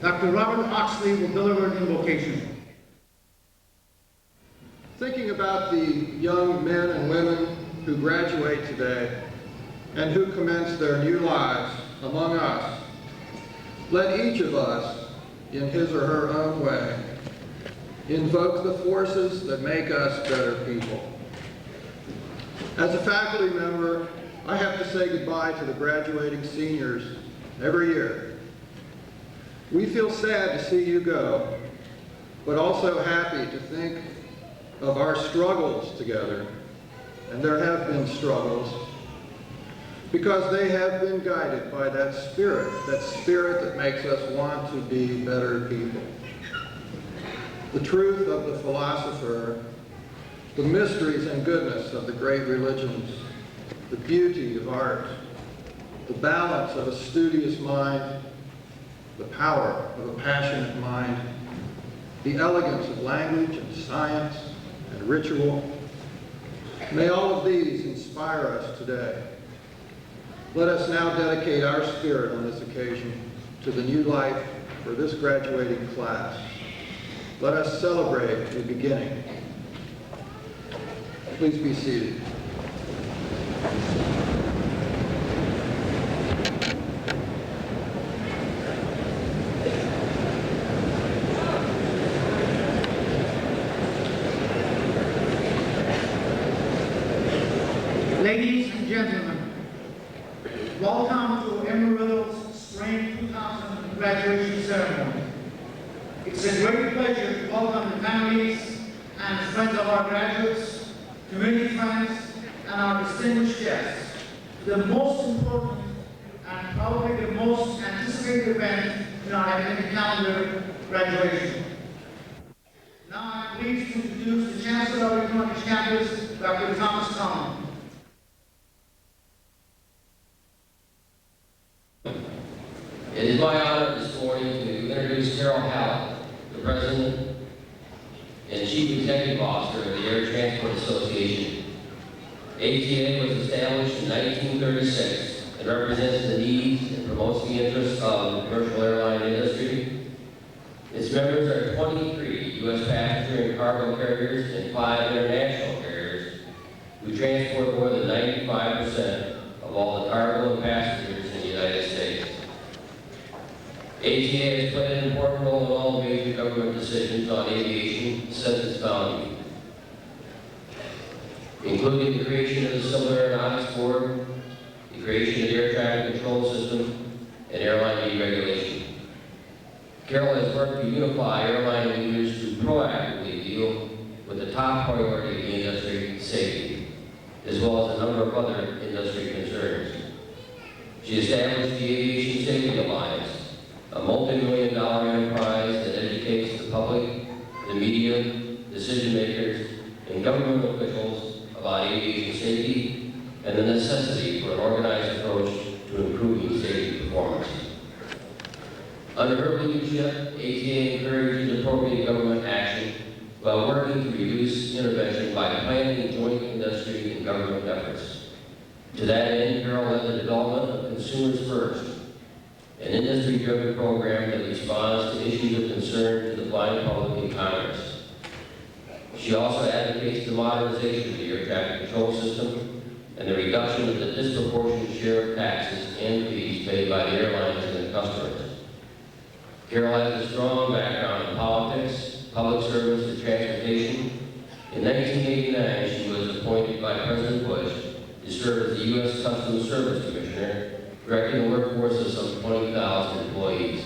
Dr. Robert Oxley will deliver an invocation. Thinking about the young men and women who graduate today and who commence their new lives among us, let each of us, in his or her own way, invoke the forces that make us better people. As a faculty member, I have to say goodbye to the graduating seniors every year. We feel sad to see you go, but also happy to think of our struggles together, and there have been struggles, because they have been guided by that spirit that makes us want to be better people. The truth of the philosopher, the mysteries and goodness of the great religions, the beauty of art, the balance of a studious mind, the power of a passionate mind, the elegance of language and science and ritual. May all of these inspire us today. Let us now dedicate our spirit on this occasion to the new life for this graduating class. Let us celebrate the beginning. Please be seated. Ladies and gentlemen, welcome to Amarillo's Spring 2000 graduation ceremony. It's a great pleasure to welcome the families and friends of our graduates, community friends, and our distinguished guests to the most important and probably the most anticipated event in our academic calendar, graduation. Now I'm pleased to introduce the Chancellor of Daytona campus, Dr. Thomas Common. It is my honor this morning to introduce Carol Hallett, the President and Chief Executive Officer of the Air Transport Association. ATA was established in 1936 and represents the needs and promotes the interests of the commercial airline industry. Its members are 23 U.S. passenger and cargo carriers and 5 international carriers who transport more than 95% of all the cargo and passengers in the United States. ATA has played an important role in all major government decisions on aviation since its founding, including the creation of the Civil Aeronautics Board, the creation of the Air Traffic Control System, and airline deregulation. Carol has worked to unify airline leaders to proactively deal with the top priority of the industry, safety, as well as a number of other industry concerns. She established the Aviation Safety Alliance, a multi-million-dollar enterprise that educates the public, the media, decision makers, and government officials about aviation safety and the necessity for an organized approach to improving safety performance. Under her leadership, ATA encourages appropriate government action while working to reduce intervention by planning joint industry and government efforts. To that end, Carol led the development of Consumers First, an industry-driven program that responds to issues of concern to the blind public in Congress. She also advocates the modernization of the air traffic control system and the reduction of the disproportionate share of taxes and fees paid by the airlines and their customers. Carol has a strong background in politics, public service, and transportation. In 1989, she was appointed by President Bush to serve as the U.S. Customs Service Commissioner, directing a workforce of some 20,000 employees.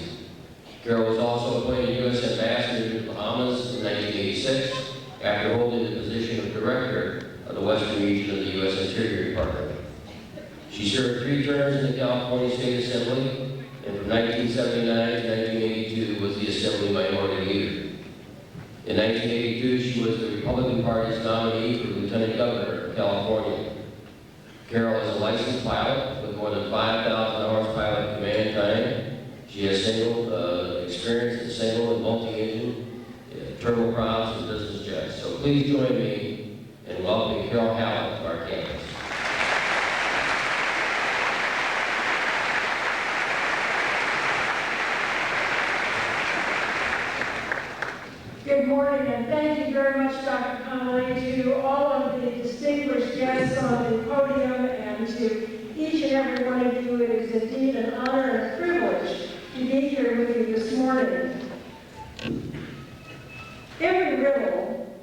Carol was also appointed U.S. Ambassador to the Bahamas in 1986 after holding the position of Director of the Western Region of the U.S. Interior Department. She served 3 terms in the California State Assembly, and from 1979 to 1982 was the Assembly Minority Leader. In 1982, she was the Republican Party's nominee for Lieutenant Governor of California. Carol is a licensed pilot with more than 5,000 hours pilot command time. She has experience in single and multi-engine, turboprops, and business jets. So please join me in welcoming Carol Hallett to our campus. morning, and thank you very much, Dr. Connolly, to all of the distinguished guests on the podium, and to each and every one of you. It is indeed an honor and a privilege to be here with you this morning. Embry-Riddle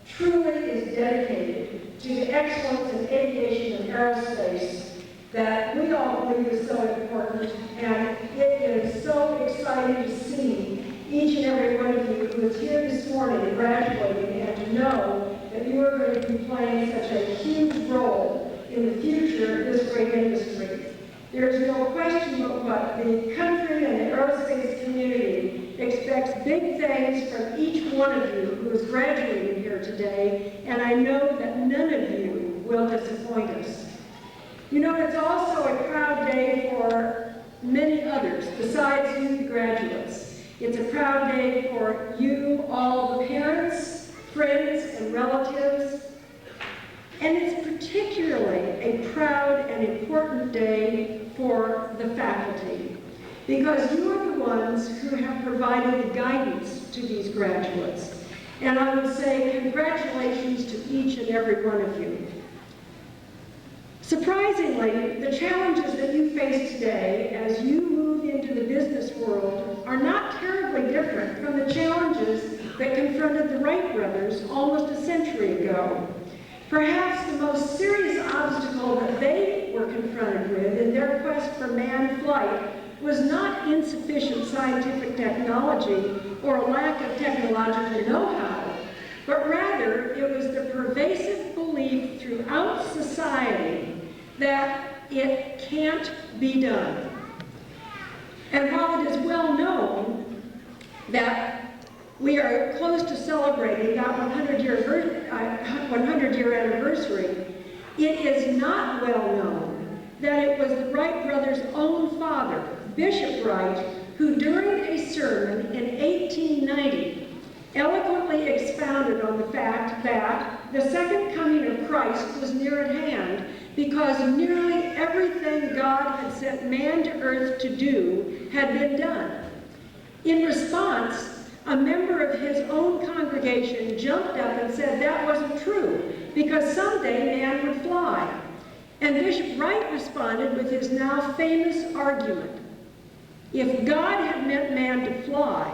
truly is dedicated to the excellence in aviation and aerospace that we all believe is so important, and it is so exciting to see each and every one of you who is here this morning graduating, and to know that you are going to be playing such a huge role in the future of this great industry. There is no question but what the country and the aerospace community expects big things from each one of you who is graduating here today, and I know that none of you will disappoint us. You know, it's also a proud day for many others besides you, the graduates. It's a proud day for you, all the parents, friends, and relatives. And it's particularly a proud and important day for the faculty, because you are the ones who have provided the guidance to these graduates. And I would say congratulations to each and every one of you. Surprisingly, the challenges that you face today as you move into the business world are not terribly different from the challenges that confronted the Wright brothers almost a century ago. Perhaps the most serious obstacle that they were confronted with in their quest for manned flight was not insufficient scientific technology or a lack of technological know-how, but rather it was the pervasive belief throughout society that it can't be done. And while it is well known that we are close to celebrating that 100-year anniversary, it is not well known that it was the Wright brothers' own father, Bishop Wright, who during a sermon in 1890 eloquently expounded on the fact that the second coming of Christ was near at hand, because nearly everything God had sent man to earth to do had been done. In response, a member of his own congregation jumped up and said that wasn't true, because someday man would fly. And Bishop Wright responded with his now famous argument: if God had meant man to fly,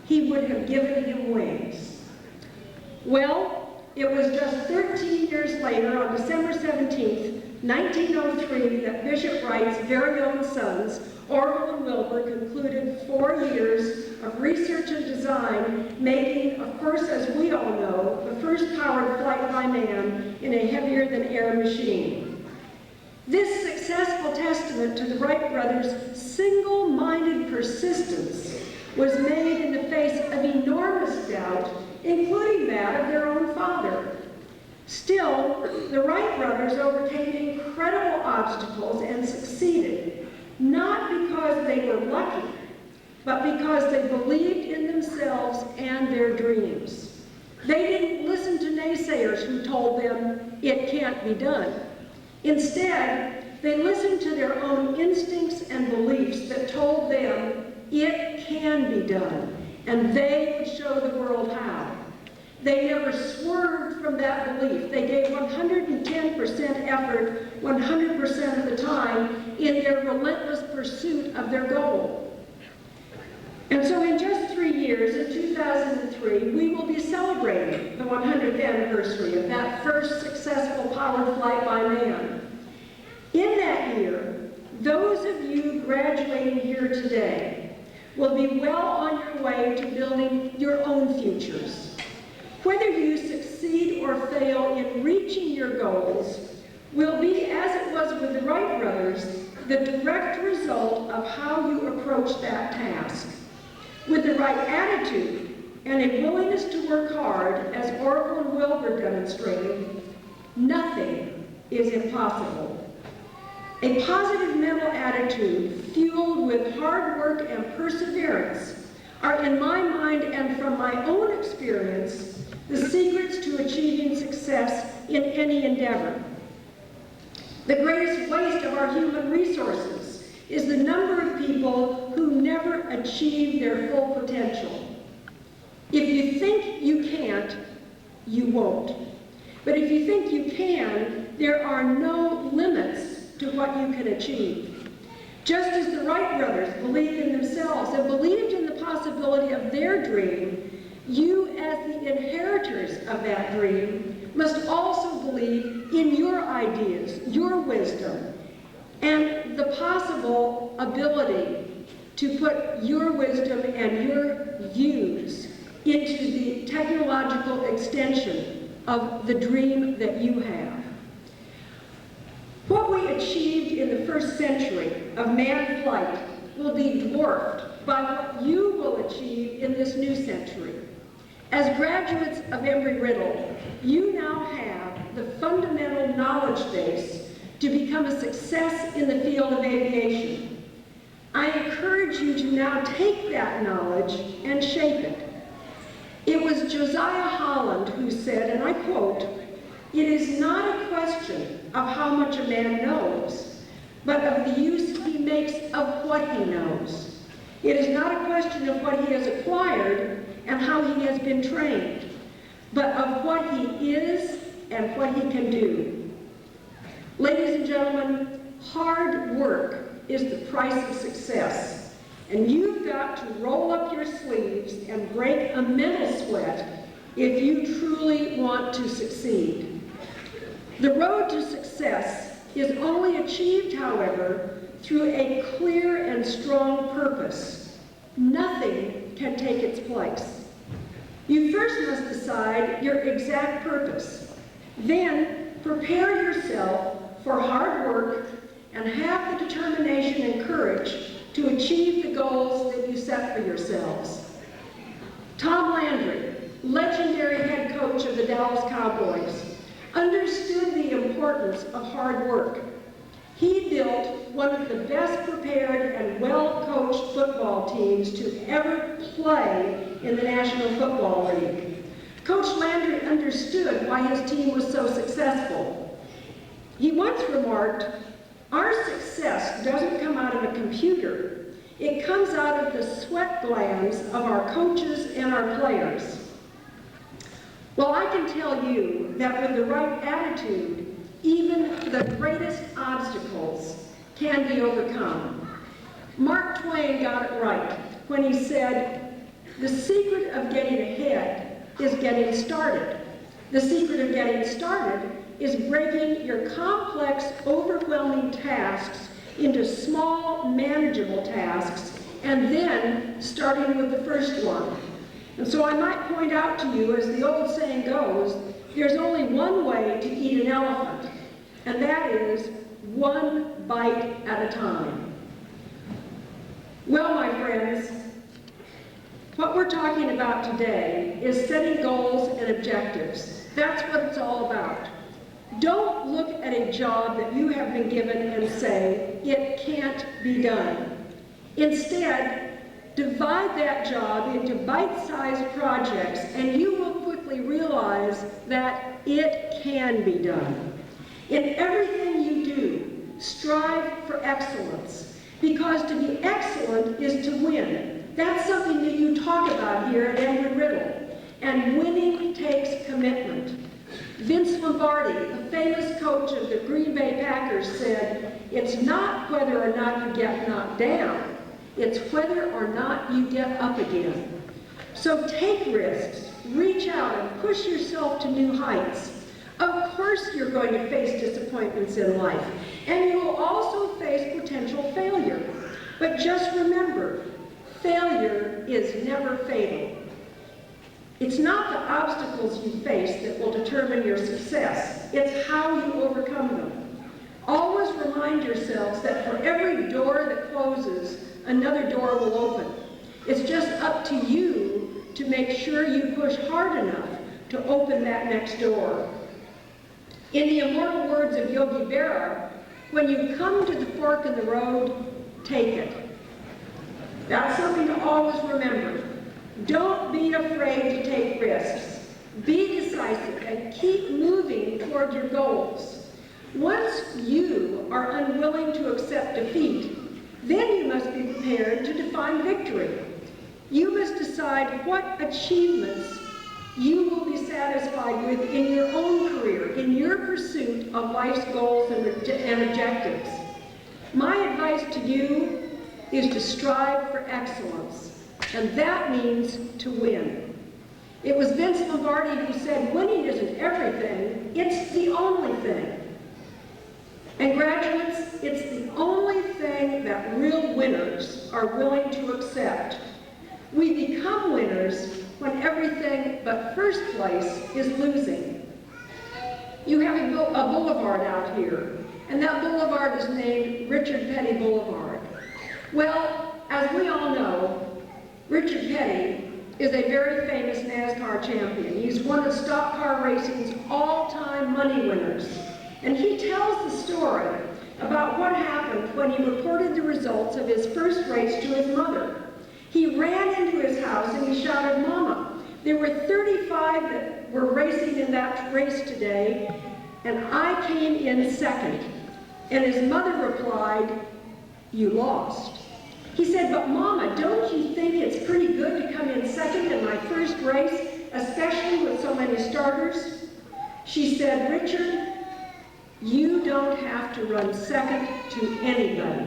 he would have given him wings. Well, it was just 13 years later, on December 17th, 1903, that Bishop Wright's very own sons, Orville and Wilbur, concluded 4 years of research and design, making, of course, as we all know, the first powered flight by man in a heavier-than-air machine. This successful testament to the Wright brothers' single-minded persistence was made in the face of enormous doubt, including that of their own father. Still, the Wright brothers overcame incredible obstacles and succeeded, not because they were lucky, but because they believed in themselves and their dreams. They didn't listen to naysayers who told them it can't be done. Instead, they listened to their own instincts and beliefs that told them it can be done, and they would show the world how. They never swerved from that belief. They gave 110% effort 100% of the time in their relentless pursuit of their goal. And so in just 3 years, in 2003, we will be celebrating the 100th anniversary of that first successful powered flight by man. In that year, those of you graduating here today will be well on your way to building your own futures. Whether you succeed or fail in reaching your goals will be, as it was with the Wright brothers, the direct result of how you approach that task. With the right attitude and a willingness to work hard, as Orville and Wilbur demonstrated, nothing is impossible. A positive mental attitude fueled with hard work and perseverance are, in my mind and from my own experience, the secrets to achieving success in any endeavor. The greatest waste of our human resources is the number of people who never achieve their full potential. If you think you can't, you won't. But if you think you can, there are no limits to what you can achieve. Just as the Wright brothers believed in themselves and believed in the possibility of their dream, you as the inheritors of that dream must also believe in your ideas, your wisdom, and the possible ability to put your wisdom and your views into the technological extension of the dream that you have. What we achieved in the first century of manned flight will be dwarfed by what you will achieve in this new century. As graduates of Embry-Riddle, you now have the fundamental knowledge base to become a success in the field of aviation. I encourage you to now take that knowledge and shape it. It was Josiah Holland who said, and I quote, "It is not a question of how much a man knows, but of the use he makes of what he knows. It is not a question of what he has acquired and how he has been trained, but of what he is and what he can do." Ladies and gentlemen, hard work is the price of success, and you've got to roll up your sleeves and break a mental sweat if you truly want to succeed. The road to success is only achieved, however, through a clear and strong purpose. Nothing can take its place. You first must decide your exact purpose. Then prepare yourself for hard work and have the determination and courage to achieve the goals that you set for yourselves. Tom Landry, legendary head coach of the Dallas Cowboys, understood the importance of hard work. He built one of the best prepared and well-coached football teams to ever play in the National Football League. Coach Landry understood why his team was so successful. He once remarked, "Our success doesn't come out of a computer. It comes out of the sweat glands of our coaches and our players." Well, I can tell you that with the right attitude, even the greatest obstacles can be overcome. Mark Twain got it right when he said, "The secret of getting ahead is getting started. The secret of getting started is breaking your complex, overwhelming tasks into small, manageable tasks, and then starting with the first one." And so I might point out to you, as the old saying goes, there's only one way to eat an elephant, and that is one bite at a time. Well, my friends, what we're talking about today is setting goals and objectives. That's what it's all about. Don't look at a job that you have been given and say, "It can't be done." Instead, divide that job into bite-sized projects, and you will quickly realize that it can be done. In everything you do, strive for excellence, because to be excellent is to win. That's something that you talk about here at Embry-Riddle, and winning takes commitment. Vince Lombardi, the famous coach of the Green Bay Packers, said, "It's not whether or not you get knocked down, it's whether or not you get up again." So take risks, reach out and push yourself to new heights. Of course you're going to face disappointments in life, and you will also face potential failure. But just remember, failure is never fatal. It's not the obstacles you face that will determine your success. It's how you overcome them. Always remind yourselves that for every door that closes, another door will open. It's just up to you to make sure you push hard enough to open that next door. In the immortal words of Yogi Berra, when you come to the fork in the road, take it. That's something to always remember. Don't be afraid to take risks. Be decisive and keep moving toward your goals. Once you are unwilling to accept defeat, then you must be prepared to define victory. You must decide what achievements you will be satisfied with in your own career, in your pursuit of life's goals and objectives. My advice to you is to strive for excellence, and that means to win. It was Vince Lombardi who said, winning isn't everything, it's the only thing. And graduates, it's the only thing that real winners are willing to accept. We become winners when everything but first place is losing. You have a boulevard out here, and that boulevard is named Richard Petty Boulevard. Well, as we all know, Richard Petty is a very famous NASCAR champion. He's one of stock car racing's all-time money winners. And he tells the story about what happened when he reported the results of his first race to his mother. He ran into his house and he shouted, "Mama, there were 35 that were racing in that race today, and I came in second." And his mother replied, "You lost." He said, "But Mama, don't you think it's pretty good to come in second in my first race, especially with so many starters?" She said, "Richard, you don't have to run second to anybody."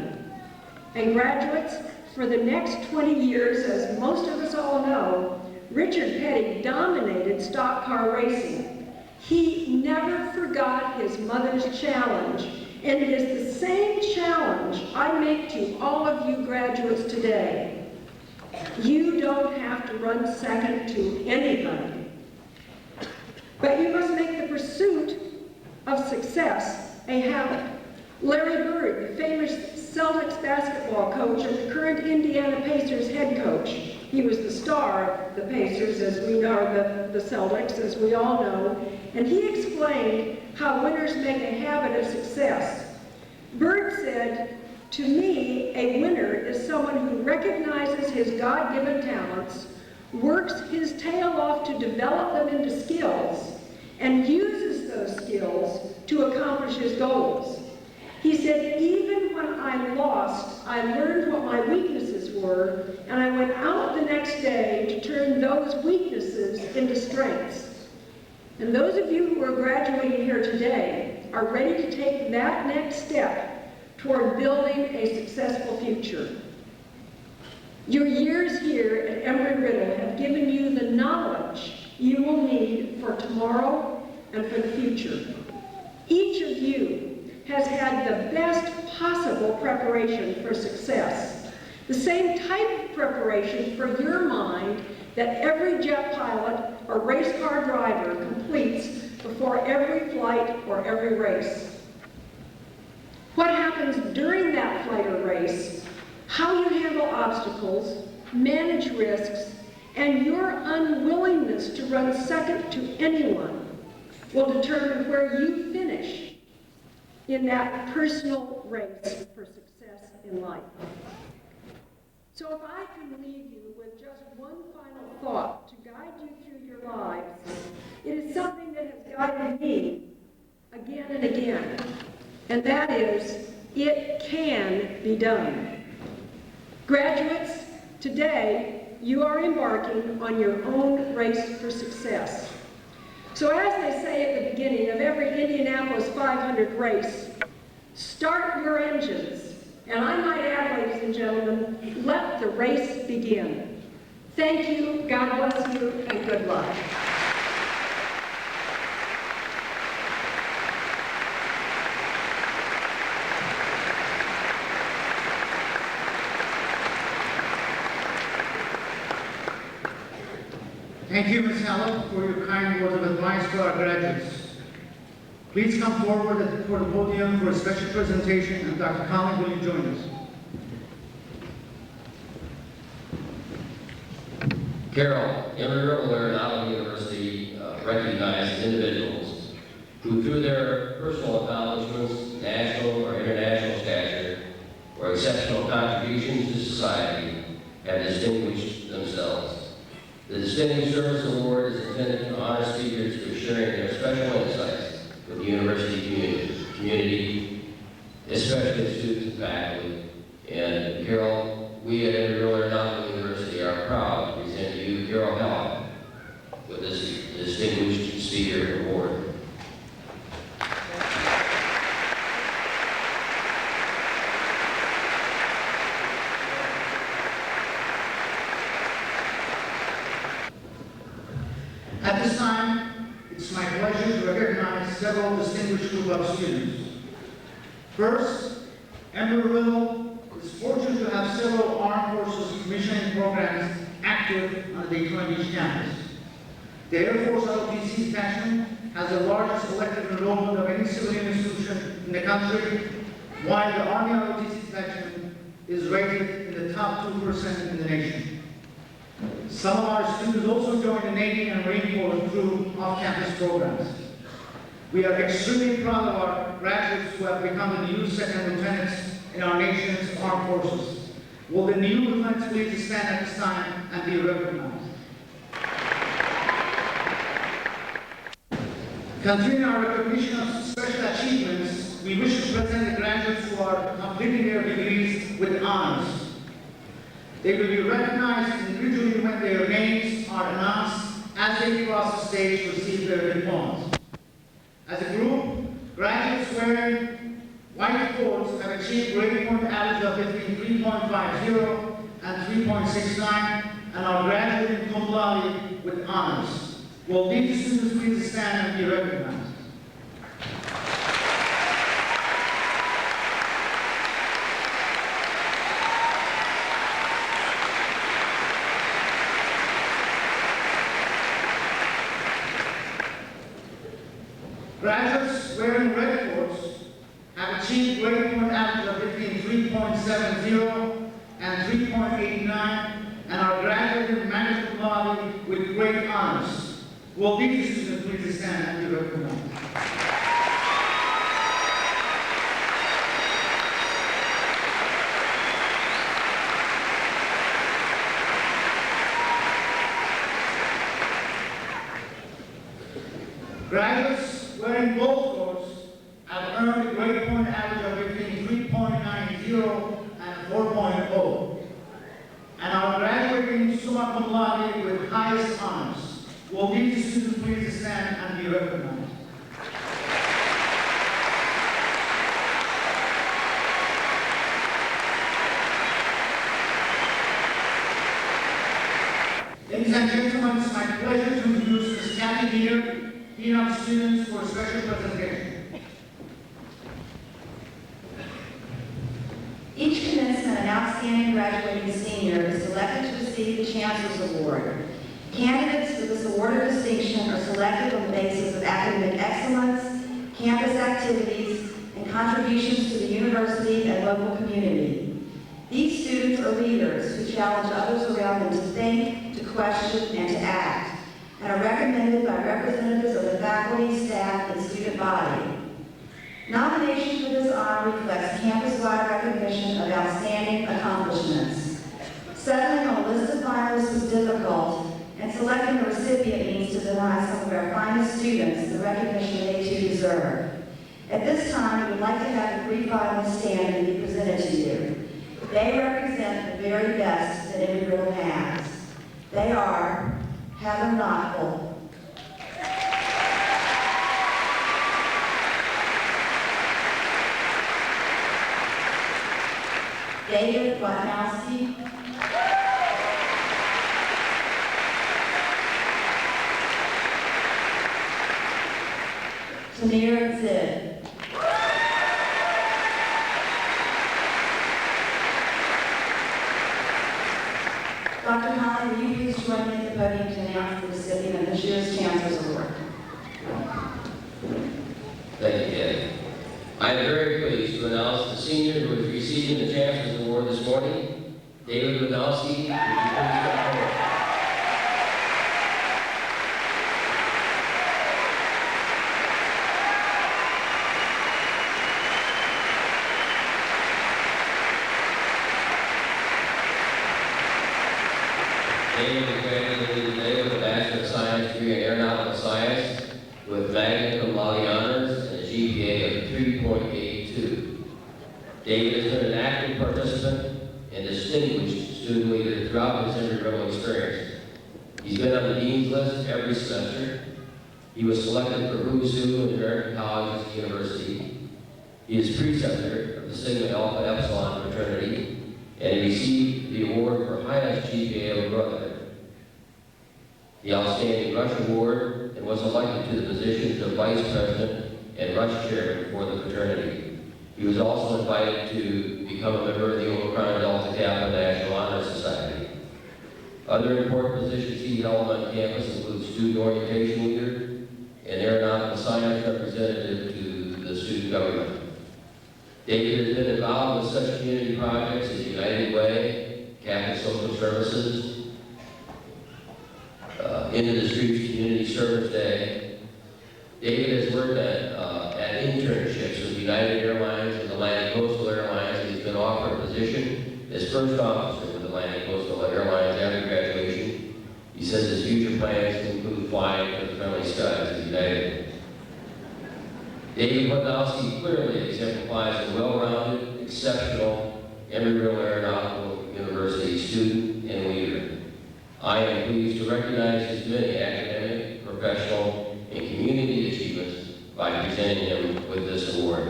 And graduates, for the next 20 years, as most of us all know, Richard Petty dominated stock car racing. He never forgot his mother's challenge, and it is the same challenge I make to all of you graduates today. You don't have to run second to anybody, but you must make the pursuit of success a habit. Larry Bird, the famous Celtics basketball coach and the current Indiana Pacers head coach, he was the star of the Pacers, as we know, the Celtics, as we all know, and he explained how winners make a habit of success. Bird said, "To me, a winner is someone who recognizes his God-given talents, works his tail off to develop them into skills, and uses those skills to accomplish his goals." He said, "Even when I lost, I learned what my weaknesses were, and I went out the next day to turn those weaknesses into strengths." And those of you who are graduating here today are ready to take that next step toward building a successful future. Your years here at Embry-Riddle have given you the knowledge you will need for tomorrow and for the future. Each of you has had the best possible preparation for success, the same type of preparation for your mind that every jet pilot or race car driver completes before every flight or every race. What happens during that flight or race, how you handle obstacles, manage risks, and your unwillingness to run second to anyone will determine where you finish in that personal race for success in life. So if I can leave you with just one final thought to guide you through your lives, it is something that has guided me again and again, and that is, it can be done. Graduates, today you are embarking on your own race for success. So as they say at the beginning of every Indianapolis 500 race, start your engines. And I might add, ladies and gentlemen, let the race begin. Thank you, God bless you, and good luck. Thank you, Ms. Hallett, for your kind words of advice to our graduates. Please come forward for the podium for a special presentation, and Dr. Collins, will you join us? Carol, Embry-Riddle and Allen University recognized individuals who, through their personal accomplishments, national or international stature, or exceptional contributions to society, have distinguished themselves. The Distinguished Service Award is intended to honor speakers for sharing their special insights with the university community, especially students and faculty, And Carol, we at Amarillo Aeronautical University are proud to present you Carol Hall with this distinguished speaker award. At this time, it's my pleasure to recognize several distinguished group of students. First, Amarillo is fortunate to have several Armed Forces commissioning programs active on the Daytona Beach campus. The Air Force ROTC detachment has the largest elective enrollment of any civilian institution in the country, while the Army ROTC detachment is rated in the top 2% in the nation. Some of our students also join the Navy and Marine Corps through off-campus programs. We are extremely proud of our graduates who have become the new second lieutenants in our nation's armed forces. Will the new lieutenants please stand at this time and be recognized? Continuing our recognition of special achievements, we wish to present the graduates who are completing their degrees with honors. They will be recognized individually when their names are announced as they cross the stage to receive their diplomas. As a group, graduates wearing white coats have achieved grade point average of between 3.50 and 3.69 and are graduating cum laude with honors. Will these students please stand and be recognized? Graduates wearing red coats have achieved grade point average of between 3.70 and 3.89 and are graduating magna cum laude with great honors. Will these students please stand and be recognized? Graduates wearing gold coats have earned a grade point average of between 3.90 and 4.0 and are graduating summa cum laude with highest honors. Will these students please stand and be recognized? Ladies and gentlemen, it's my pleasure to introduce Ms. Kathy Deere, Dean of Students, for a special presentation. Each commencement, an outstanding graduating senior is selected to receive the Chancellor's Award. Candidates for this award of distinction are selected on the basis of academic excellence, campus activities, and contributions to the university and local community. These students are leaders who challenge others around them to think, to question, and to act, and are recommended by representatives of the faculty, staff, and student body. Nomination for this honor reflects campus-wide recognition of outstanding accomplishments. Settling on a list of finalists was difficult, and selecting a recipient means to deny some of our finest students the recognition they too deserve. At this time, we would like to have the three finalists stand and be presented to you. They represent the very best that Amarillo has. They are Heather Knottle, David Watnowski, Tamir Zid. Dr. Holly, will you please join me at the podium to announce the recipient of this year's Chancellor's Award? Thank you, Kathy. I am very pleased to announce the senior who is receiving the Chancellor's Award this morning, David Wadowski. Would you please come forward? David is graduating today with a Bachelor of Science degree in Aeronautical Science with magna cum laude honors and a GPA of 3.82. David has been an active participant and distinguished student leader throughout his Embry-Riddle experience. He's been on the Dean's List every semester. He was selected for Who's Who in American Colleges and University. He is preceptor of the Sigma Alpha Epsilon fraternity, and he received the award for highest GPA of Brotherhood, the Outstanding Rush Award, and was elected to the positions of Vice President and Rush Chair for the fraternity. He was also invited to become a member of the Omicron Delta Kappa National Honor Society. Other important positions he held on campus include student orientation leader and aeronautical science representative to the student government. David has been involved with such community projects as United Way, Catholic Social Services, Into the Streets Community Service Day. David has worked at internships with United Airlines and Atlantic Coastal Airlines, and he's been offered a position as first officer with Atlantic Coastal Airlines after graduation. He says his future plans include flying for the friendly skies of United. David Podolsky clearly exemplifies a well-rounded, exceptional Embry-Riddle Aeronautical University student and leader. I am pleased to recognize his many academic, professional, and community achievements by presenting him with this award.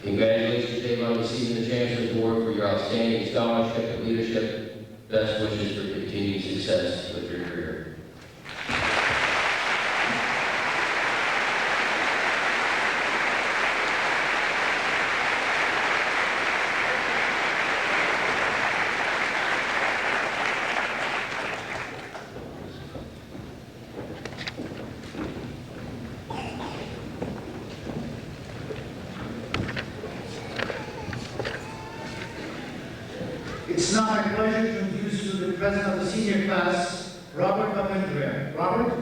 Congratulations, Dave, on receiving the Chancellor's Award for your outstanding scholarship and leadership. Best wishes for continued success with your career. It's now my pleasure to introduce you to the president of the senior class, Robert Papandrea. Robert?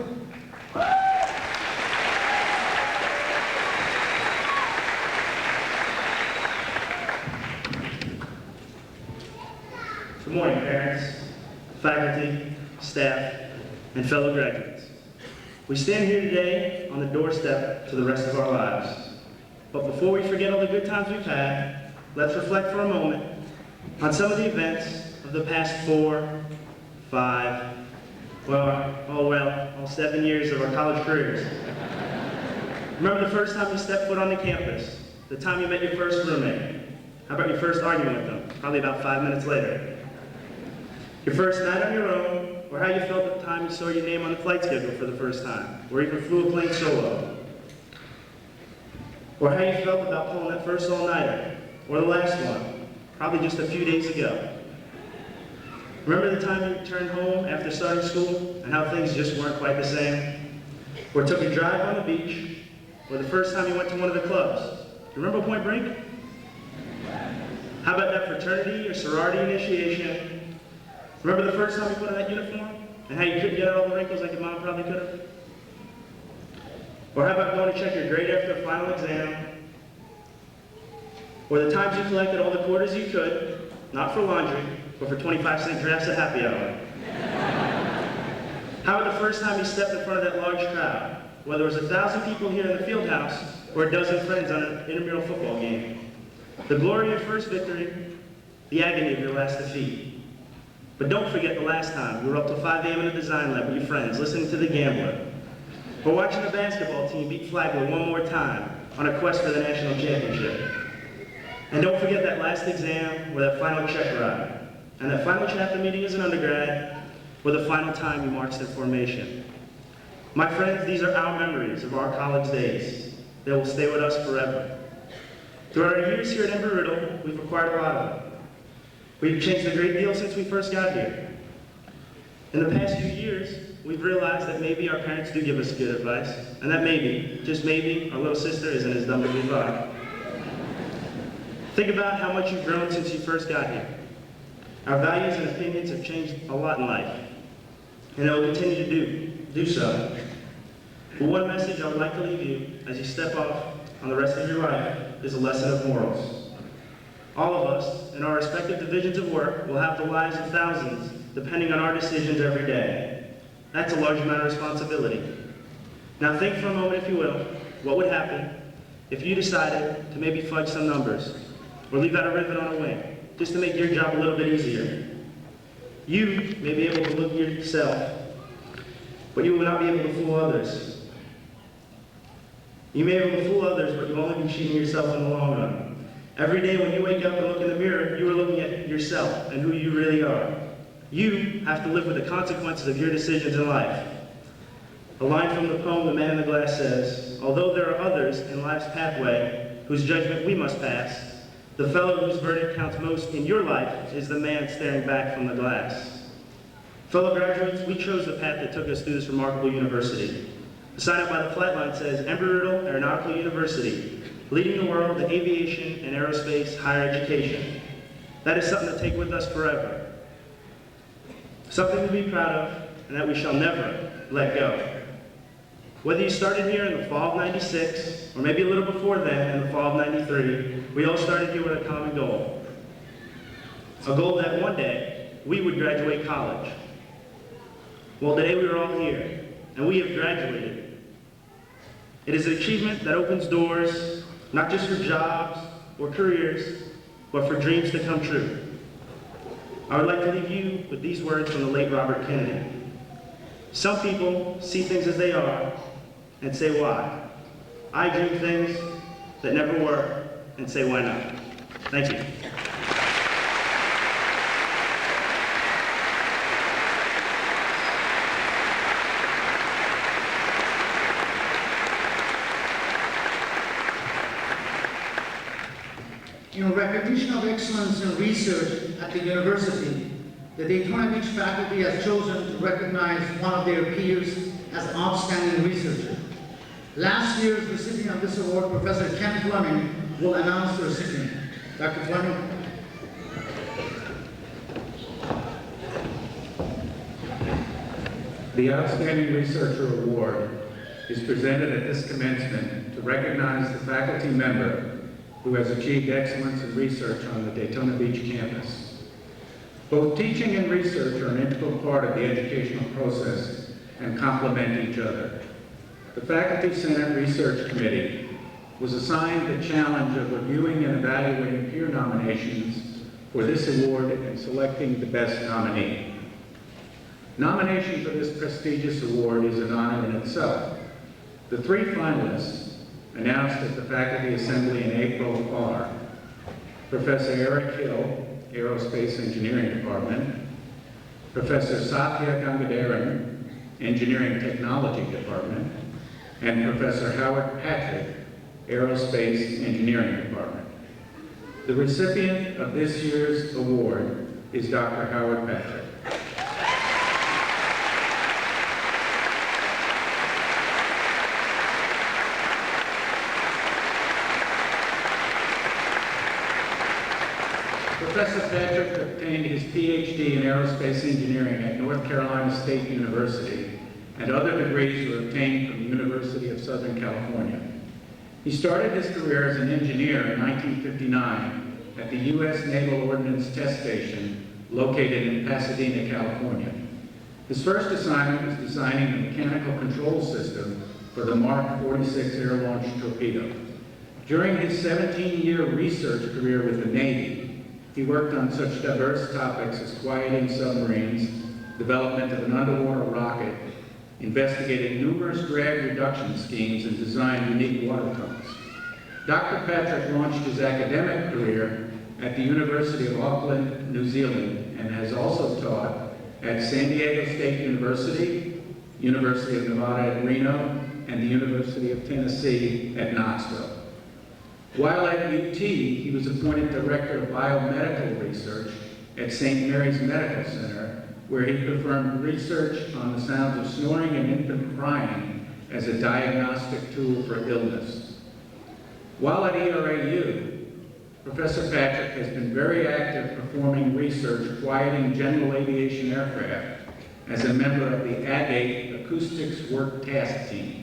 Good morning, parents, faculty, staff, and fellow graduates. We stand here today on the doorstep to the rest of our lives. But before we forget all the good times we've had, let's reflect for a moment on some of the events of the past 4, 5, all 7 years of our college careers. Remember the first time you stepped foot on the campus, the time you met your first roommate. How about your first argument with them, probably about 5 minutes later? Your first night on your own, or how you felt at the time you saw your name on the flight schedule for the first time, or even flew a plane solo. Or how you felt about pulling that first all-nighter, or the last one, probably just a few days ago. Remember the time you returned home after starting school, and how things just weren't quite the same? Or took a drive on the beach, or the first time you went to one of the clubs. You remember Point Break? How about that fraternity or sorority initiation? Remember the first time you put on that uniform, and how you couldn't get out all the wrinkles like your mom probably could have? Or how about going to check your grade after a final exam? Or the times you collected all the quarters you could, not for laundry, but for 25-cent drafts at happy hour? How about the first time you stepped in front of that large crowd, whether it was 1,000 people here in the field house or a dozen friends on an intramural football game? The glory of your first victory, the agony of your last defeat. But don't forget the last time you were up till 5 a.m. in the design lab with your friends, listening to The Gambler, or watching the basketball team beat Flagler one more time on a quest for the national championship. And don't forget that last exam or that final check ride, and that final chapter meeting as an undergrad, or the final time you marched in formation. My friends, these are our memories of our college days. They will stay with us forever. Throughout our years here at Embry-Riddle, we've acquired a lot of them. We've changed a great deal since we first got here. In the past few years, we've realized that maybe our parents do give us good advice, and that maybe, just maybe, our little sister isn't as dumb as we thought. Think about how much you've grown since you first got here. Our values and opinions have changed a lot in life, and they will continue to do so. But one message I would like to leave you as you step off on the rest of your life is a lesson of morals. All of us, in our respective divisions of work, will have the lives of thousands depending on our decisions every day. That's a large amount of responsibility. Now think for a moment, if you will, what would happen if you decided to maybe fudge some numbers, or leave out a rivet on a wing, just to make your job a little bit easier. You may be able to look yourself, but you will not be able to fool others. You may be able to fool others, but you'll only be cheating yourself in the long run. Every day when you wake up and look in the mirror, you are looking at yourself and who you really are. You have to live with the consequences of your decisions in life. A line from the poem, The Man in the Glass says, "Although there are others in life's pathway whose judgment we must pass, the fellow whose verdict counts most in your life is the man staring back from the glass." Fellow graduates, we chose the path that took us through this remarkable university. The sign up by the flat line says, Embry-Riddle Aeronautical University, leading the world in aviation and aerospace higher education. That is something to take with us forever. Something to be proud of, and that we shall never let go. Whether you started here in the fall of '96, or maybe a little before then, in the fall of '93, we all started here with a common goal. A goal that one day, we would graduate college. Well, today we are all here, and we have graduated. It is an achievement that opens doors, not just for jobs or careers, but for dreams to come true. I would like to leave you with these words from the late Robert Kennedy. Some people see things as they are and say why. I dream things that never were and say why not. Thank you. In recognition of excellence in research at the university, the Daytona Beach faculty has chosen to recognize one of their peers as an outstanding researcher. Last year's recipient of this award, Professor Ken Fleming, will announce the recipient. Dr. Fleming. The Outstanding Researcher Award is presented at this commencement to recognize the faculty member who has achieved excellence in research on the Daytona Beach campus. Both teaching and research are an integral part of the educational process and complement each other. The Faculty Senate Research Committee was assigned the challenge of reviewing and evaluating peer nominations for this award and selecting the best nominee. Nomination for this prestigious award is an honor in itself. The three finalists announced at the Faculty Assembly in April are Professor Eric Hill, Aerospace Engineering Department, Professor Satya Gangadharan, Engineering Technology Department, and Professor Howard Patrick, Aerospace Engineering Department. The recipient of this year's award is Dr. Howard Patrick. Professor Patrick obtained his PhD in aerospace engineering at North Carolina State University, and other degrees were obtained from the University of Southern California. He started his career as an engineer in 1959 at the U.S. Naval Ordnance Test Station located in Pasadena, California. His first assignment was designing the mechanical control system for the Mark 46 air-launched torpedo. During his 17-year research career with the Navy, he worked on such diverse topics as quieting submarines, development of an underwater rocket, investigated numerous drag reduction schemes, and designed unique water tunnels. Dr. Patrick launched his academic career at the University of Auckland, New Zealand, and has also taught at San Diego State University, University of Nevada at Reno, and the University of Tennessee at Knoxville. While at UT, he was appointed Director of Biomedical Research at St. Mary's Medical Center, where he performed research on the sounds of snoring and infant crying as a diagnostic tool for illness. While at ERAU, Professor Patrick has been very active performing research quieting general aviation aircraft as a member of the AG-8 Acoustics Work Task Team.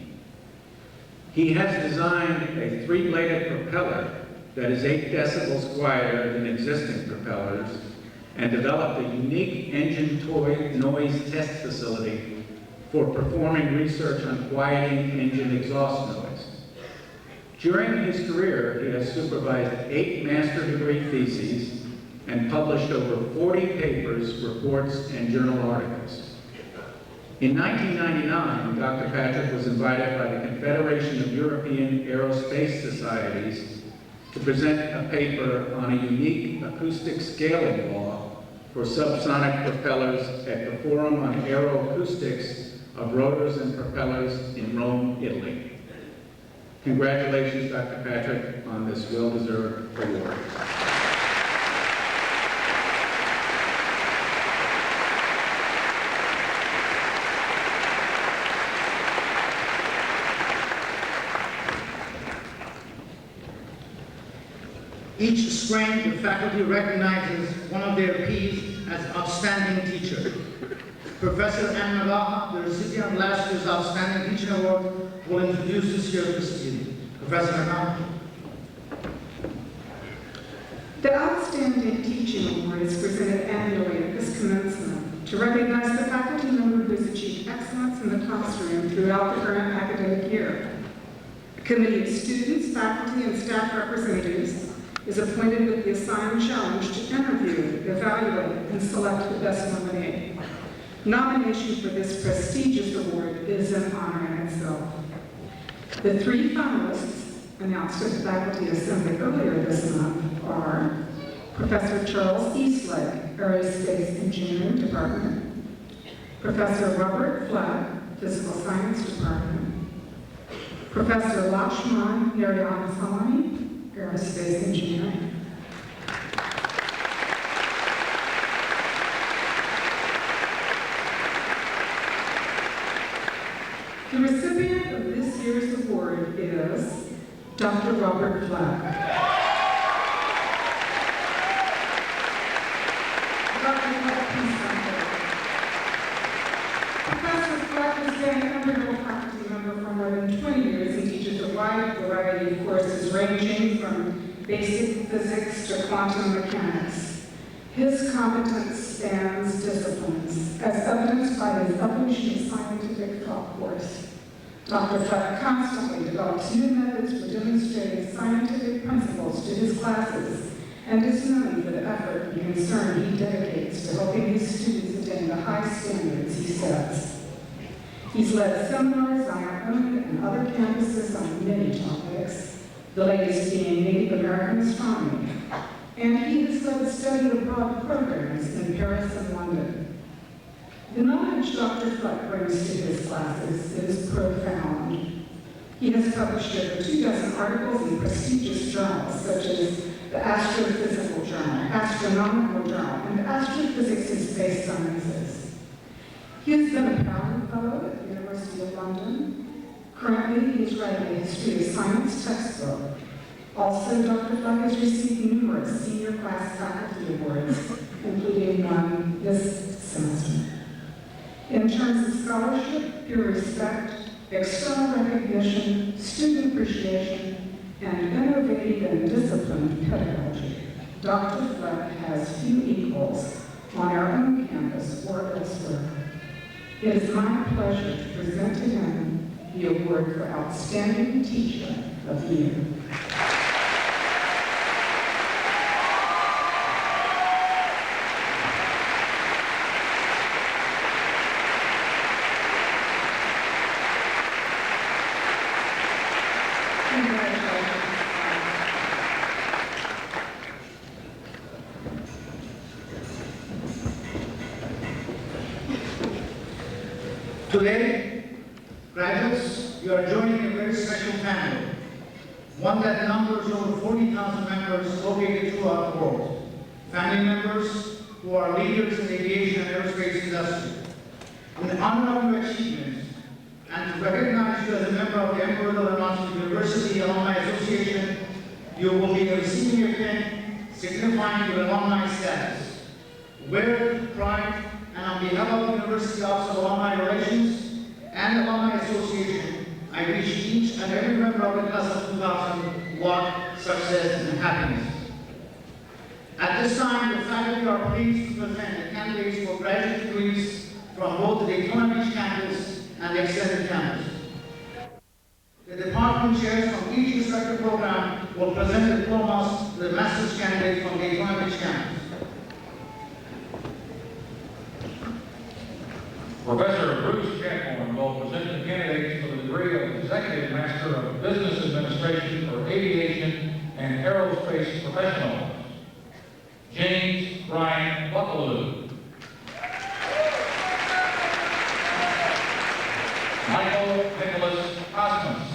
He has designed a three-bladed propeller that is 8 decibels quieter than existing propellers and developed a unique engine noise test facility for performing research on quieting engine exhaust noise. During his career, he has supervised 8 master's degree theses and published over 40 papers, reports, and journal articles. In 1999, Dr. Patrick was invited by the Confederation of European Aerospace Societies to present a paper on a unique acoustic scaling law for subsonic propellers at the Forum on Aeroacoustics of Rotors and Propellers in Rome, Italy. Congratulations, Dr. Patrick, on this well-deserved award. Each spring, the faculty recognizes one of their peers as outstanding teacher. Professor Ann Nagaha, the recipient of last year's Outstanding Teaching Award, will introduce this year's recipient. Professor Nagaha. The Outstanding Teaching Award is presented annually at this commencement to recognize the faculty member who has achieved excellence in the classroom throughout the current academic year. A committee of students, faculty, and staff representatives is appointed with the assigned challenge to interview, evaluate, and select the best nominee. Nomination for this prestigious award is an honor in itself. The 3 finalists announced at the faculty assembly earlier this month are Professor Charles Eastlake, Aerospace Engineering Department, Professor Robert Flack, Physical Science Department, Professor Lakshman Narayanaswamy, Aerospace Engineering. The recipient of this year's award is Dr. Robert Flack. Dr. Flack, please stand forward. Professor Flack has been an integral faculty member for more than 20 years and teaches a wide variety of courses ranging from basic physics to quantum mechanics. His competence spans disciplines, as evidenced by his Evolution of Scientific Thought course. Dr. Flack constantly develops new methods for demonstrating scientific principles to his classes and is known for the effort and concern he dedicates to helping his students attain the high standards he sets. He's led seminars on our own and other campuses on many topics, the latest being Native American astronomy, and he has led study abroad programs in Paris and London. The knowledge Dr. Fleck brings to his classes is profound. He has published over 24 articles in prestigious journals such as the Astrophysical Journal, Astronomical Journal, and Astrophysics and Space Sciences. He has been a Powell Fellow at the University of London. Currently, he is writing a History of Science textbook. Also, Dr. Fleck has received numerous senior class faculty awards, including one this semester. In terms of scholarship, peer respect, external recognition, student appreciation, and innovative and disciplined pedagogy, Dr. Fleck has few equals on our own campus or elsewhere. It is my pleasure to present to him the award for Outstanding Teacher of the Year. Today, graduates, you are joining a very special family, one that numbers over 40,000 members located throughout the world. Family members who are leaders in the aviation and aerospace industry. In honor of your achievements, and to recognize you as a member of the Amarillo and Monson University Alumni Association, you will be receiving a pin signifying your alumni status. Wear it with pride, and on behalf of the University Office of Alumni Relations and Alumni Association, I wish each and every member of the class of 2000 luck, success, and happiness. At this time, the faculty are pleased to present the candidates for graduate degrees from both the Daytona Beach campus and the extended campus. The department chairs from each respective program will present diplomas to the master's candidates from Daytona Beach campus. Professor Bruce Chadbourne will present the candidates for the degree of Executive Master of Business Administration for Aviation and Aerospace Professionals. James Brian Buckaloo. Michael Nicholas Cosmas.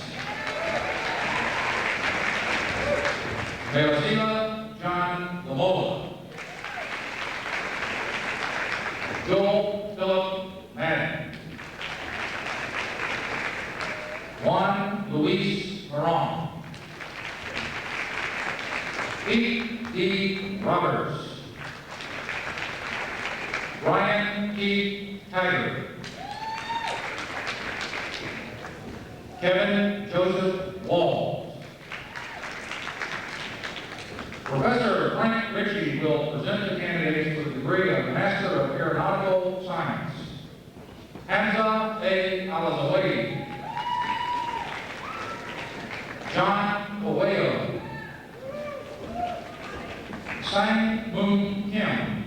Teosila John Lamola. Joel Philip Madden. Juan Luis Moron. Pete D. Roberts. Brian Keith Tiger. Kevin Joseph Wall. Professor Frank Ritchie will present the candidates for the degree of Master of Aeronautical Science. Hamza A. Alazawadi. John Coelho. Sang Moon Kim.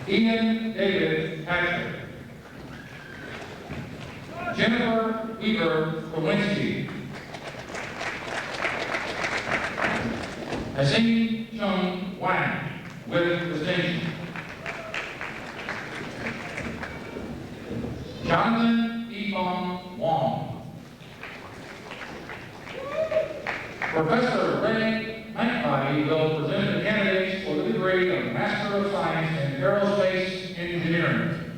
Ian David Patrick. Jennifer Weaver Kowinski. Hazim Chung Wang with distinction. Jonathan Yvonne Wong. Professor Ray McBody will present the candidates for the degree of Master of Science in Aerospace Engineering.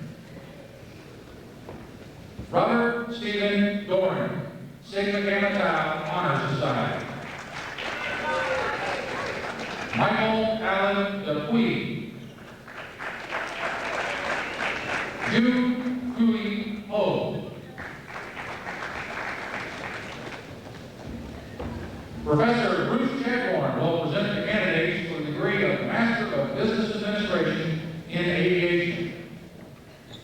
Robert Stephen Doran, Sigma Gamma Tau Honor Society. Michael Allen Dupuy. Ju Kui Ho. Professor Bruce Chadbourne will present the candidates for the degree of Master of Business Administration in Aviation.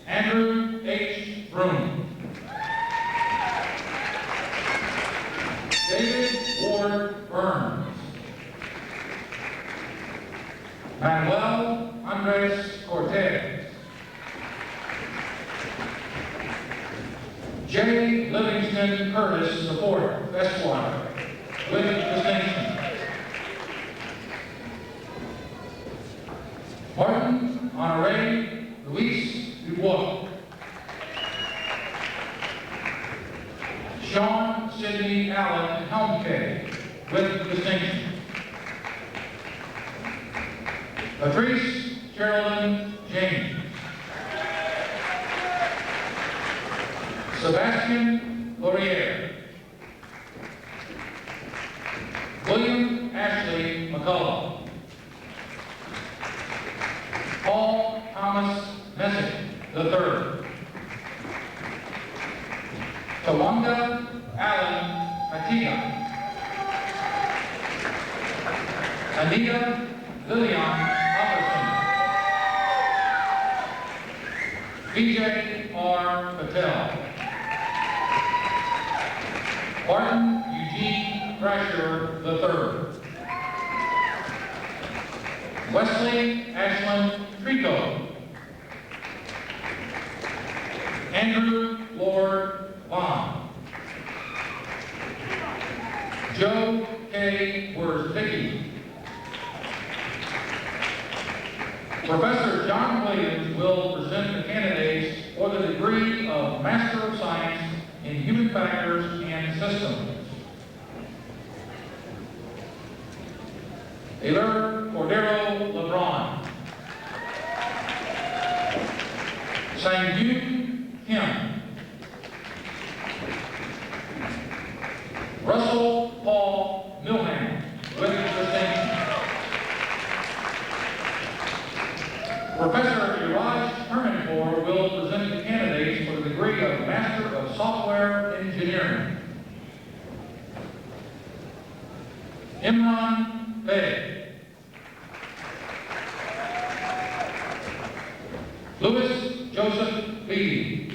Andrew H. Broom. David Ward Burns. Manuel Andres Cortez. J. Livingston Curtis IV, Esquire, with distinction. Martin Honoré Luis Dubois. Sean Sidney Allen Helmke, with distinction. Patrice Carolyn James. Sebastian Laurier. William Ashley McCullough. Paul Thomas Messick III. Tawanda Allen Matiga. Anita Lillian Albertson. Vijay R. Patel. Barton Eugene Thrasher III. Wesley Ashland Trico. Andrew Lord Vaughn. Joe K. Worsbicky. Professor John Williams will present the candidates for the degree of Master of Science in Human Factors and Systems. Taylor Cordero Lebron. Sang-Yoon Kim. Russell Paul Milham, with distinction. Professor Iraj Hermanpour will present the candidates for the degree of Master of Software Engineering. Imran Bey. Louis Joseph Beatty.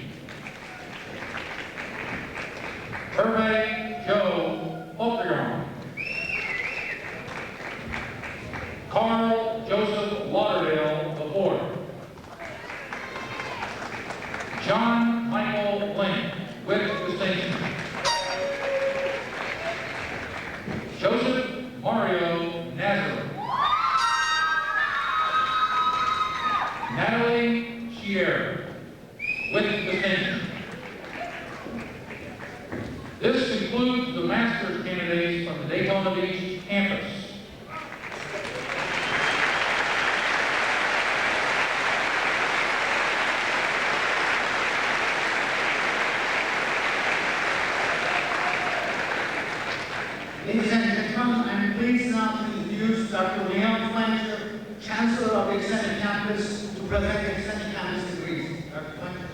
Pierre, with distinction. This includes the master's candidates from the Daytona Beach campus. Ladies and gentlemen, I'm pleased now to introduce Dr. Leon Fletcher, Chancellor of the Extended Campus, to present the Extended Campus degrees. Dr. Fletcher.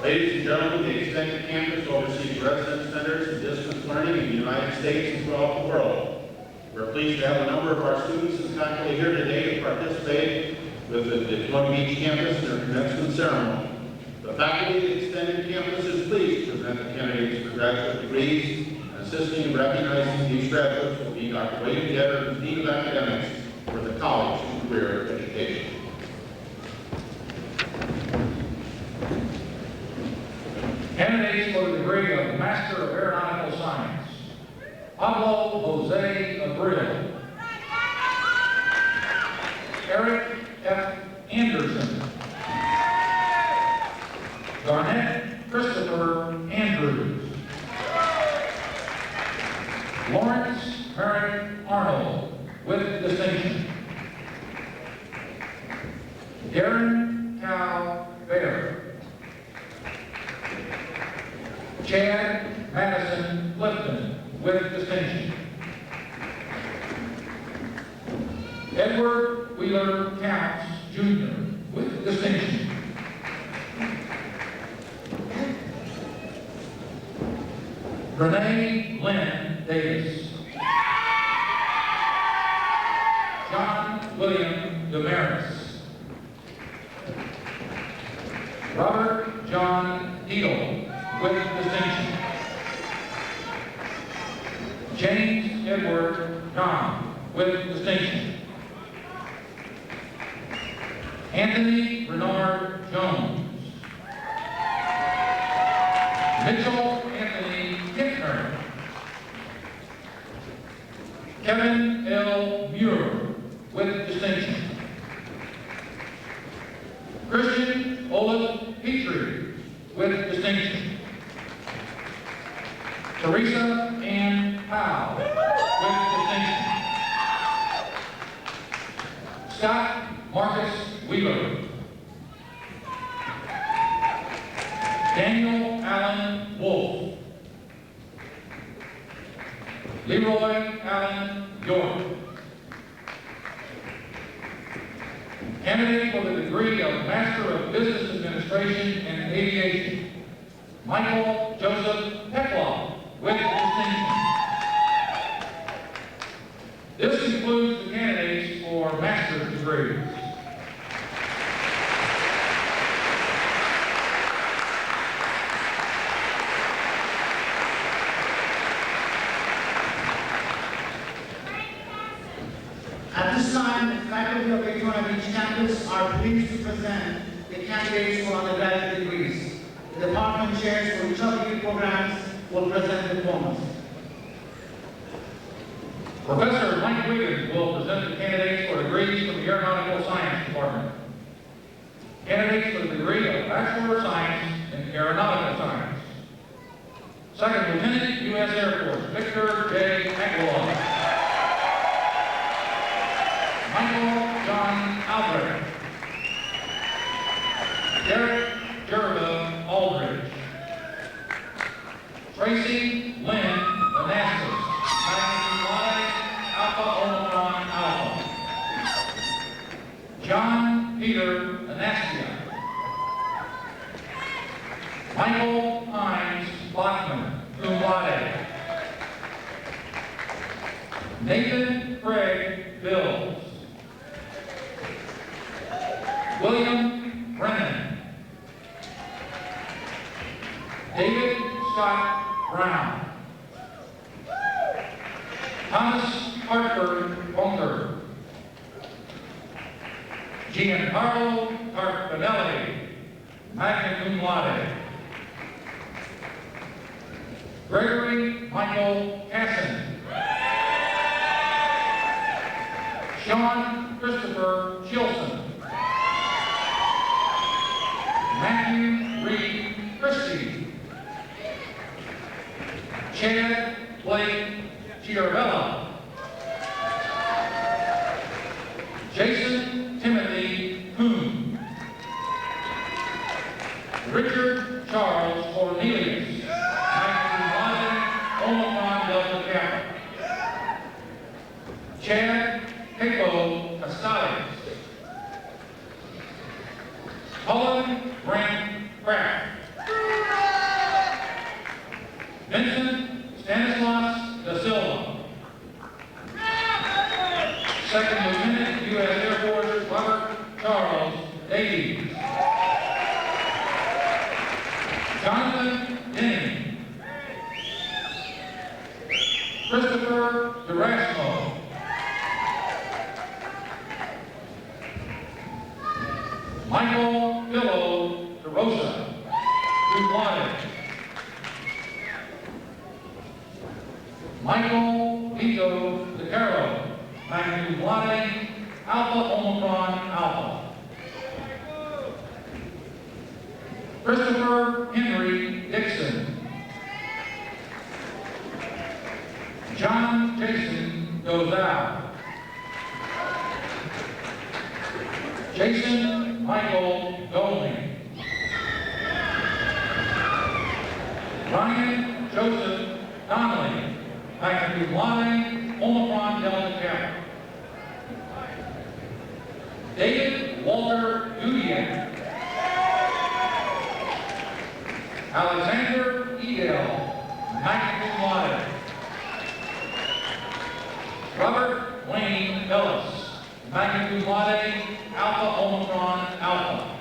Ladies and gentlemen, the Extended Campus oversees residence centers and distance learning in the United States and throughout the world. We're pleased to have a number of our students and faculty here today to participate with the Daytona Beach campus in their commencement ceremony. The faculty of the Extended Campus is pleased to present the candidates for graduate degrees, and assisting in recognizing these graduates will be Dr. William Getter, Dean of Academics for the College and Career Education. Candidates for the degree of Master of Aeronautical Science: Pablo Jose Abril, Eric F. Anderson, Garnett Christopher Andrews, Lawrence Merrick Arnold, with distinction, Darren Cal Bear, Chad Madison Clifton, with distinction, Edward Wheeler Counts, Jr., with distinction, Renee Lynn Davis, John William Damaris, Robert John Deal, with distinction, James Edward John, with distinction, Anthony Bernard Jones, Mitchell Anthony Kintner, Kevin L. Muir, with distinction, Christian Olaf Petrie, with distinction, Teresa Ann Powell, with distinction, Scott Marcus Wheeler, Daniel Allen Wolf, Leroy Allen York. Candidate for the degree of Master of Business Administration and Aviation: Michael Joseph Peckloff, with distinction. This includes the candidates for master's degrees. At this time, the faculty of Daytona Beach campus are pleased to present the candidates for undergraduate degrees. The department chairs for each of these programs will present diplomas. Professor Mike Wiggins will present the candidates for degrees from the Aeronautical Science Department. Candidates for the degree of Bachelor of Science in Aeronautical Science: Second Lieutenant, U.S. Air Force, Victor J. Aguilar. Michael John Albrecht, Derek Jerva Aldridge, Tracy Lynn Anastas, Alpha Omicron Alpha, John Peter Anastia, Michael Hines Bachman, cum laude, Nathan Craig Bills, William Brennan, David Scott Brown, Thomas Hartford Bunker, Giancarlo Carpinelli, magna cum laude, Gregory Michael Casson, Sean Christopher Chilson, Matthew Reed Christie. Chad Blake Chiarvella. Jason Timothy Coon. Richard Charles Cornelius. Omicron Delta Kappa. Chad Capo Castales. Cullen Grant Kraft. Vincent Stanislaus Da Silva. Second Lieutenant, U.S. Air Force, Robert Charles Davies. Jonathan Denning. Christopher DeRasmo. Michael Philo DeRosa, cum laude. Michael Vito DeCaro, magna cum laude, Alpha Omicron Alpha. Christopher Henry Dixon. John Jason Dozal. Jason Michael Golding. Ryan Joseph Donnelly, magna cum laude, Omicron Delta Kappa. David Walter Dudiak. Alexander Edel, magna cum laude. Robert Wayne Ellis, magna cum laude, Alpha Omicron Alpha.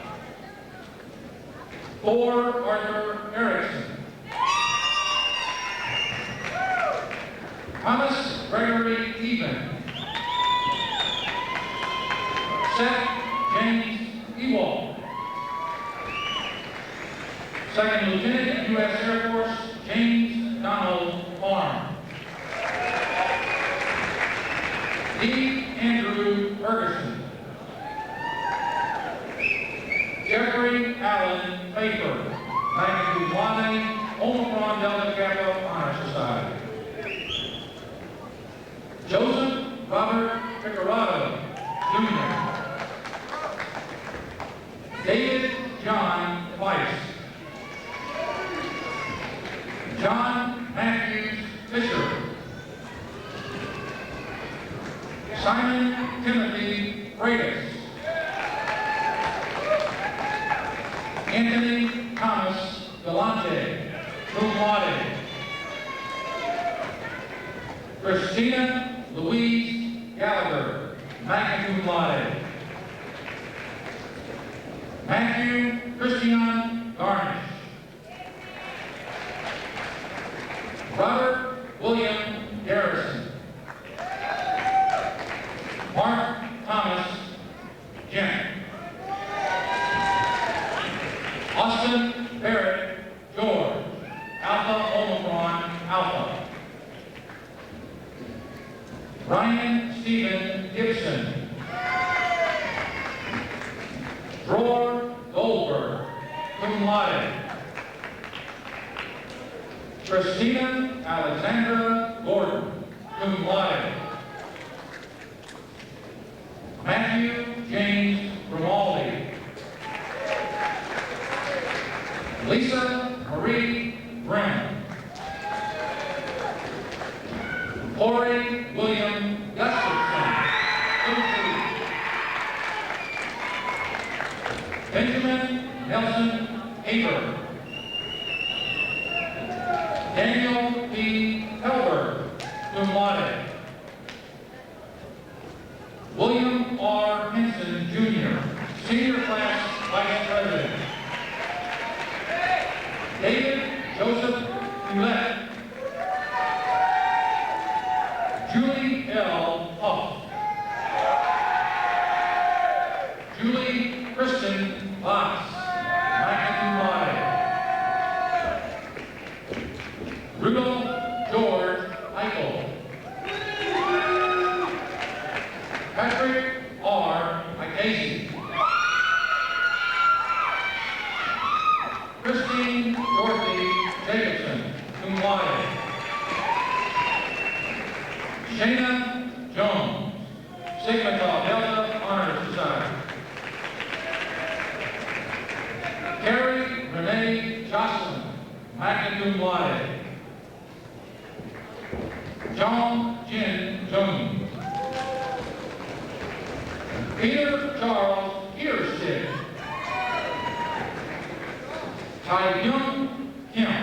Thor Arthur Erickson. Thomas Gregory Eben. Seth James Ewald. Second Lieutenant, U.S. Air Force, James Donald Farm. D. Andrew Ferguson. Jeffrey Allen Faber, magna cum laude, Omicron Delta Kappa Honor Society. Joseph Robert Picarado, Jr. David John Weiss. John Matthews Fisher. Simon Timothy Freitas. Anthony Thomas Galante, cum laude. Christina Louise Gallagher, magna cum laude. Matthew Christian Garnish. Robert William Garrison. Mark Thomas Gent. Austin Barrett George, Alpha Omicron Alpha. Ryan Stephen Gibson. Dror Goldberg, cum laude. Christina Alexandra Gordon, cum laude. Matthew James Grimaldi. Lisa Marie Grimm. Corey William Gustafson, cum laude. Benjamin Nelson Haber. Daniel P. Helberg, cum laude. William R. Henson, Jr., Senior Class Vice President. David Joseph Goulet. Julie L. Huff. Julie Kristen Voss, magna cum laude. Rudolph George Eichel. Patrick R. McCasey. Sigma Tau Delta Honor Society. Carrie Renee Jocelyn, magna cum laude. John Jin Jung. Peter Charles Kiersted. Tai Young Kim.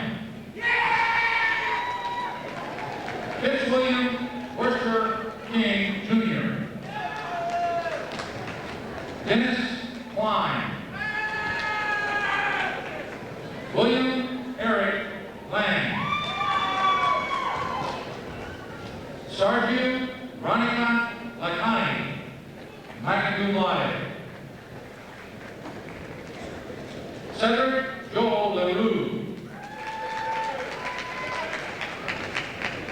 Fitzwilliam Worcester King Jr. Dennis Klein. William Eric Lang. Sergio Ronica Lacani, magna cum laude. Cedric Joel LeRoux.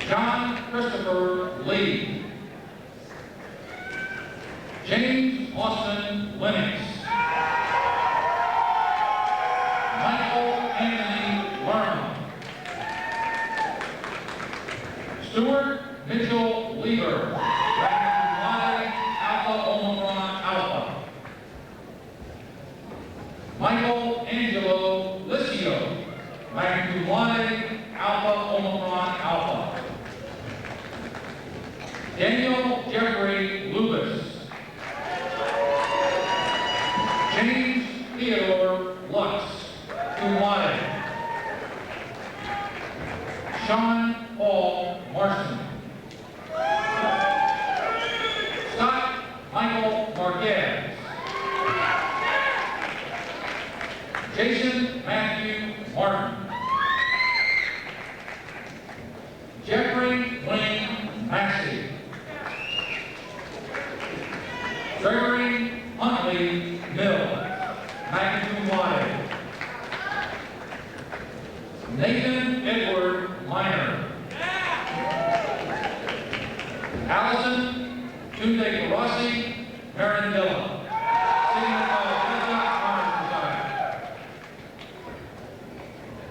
John Christopher Lee. James Austin Lennox. Michael Anthony Lerma. Stuart Mitchell Lieber, magna cum laude, Alpha Omicron Alpha. Michael Angelo Licio, magna cum laude, Alpha Omicron Alpha. Daniel Jeffrey Lewis. James Theodore Lutz, cum laude. Sean Paul Marson. Scott Michael Marquez. Jason Matthew Martin. Jeffrey Wayne Massey. Gregory Huntley Mill, magna cum laude. Nathan Edward Minor. Allison Tunde Rossi Marandilla, Sigma Tau Delta Honor Society.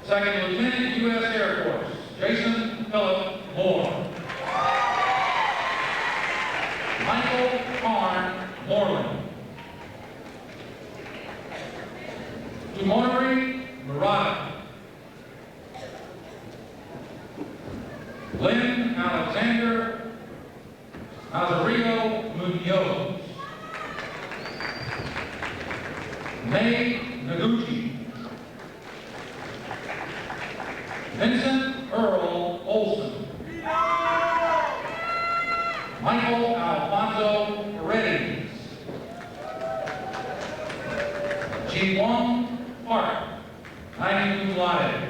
Second Lieutenant U.S. Air Force, Jason Philip Moore. Michael Karn Moreland. Tumori Murata. Lynn Alexander Mazarillo Munoz. May Noguchi. Vincent Earl Olson. Michael Alfonso Paredes. Ji-Wong Park, magna cum laude.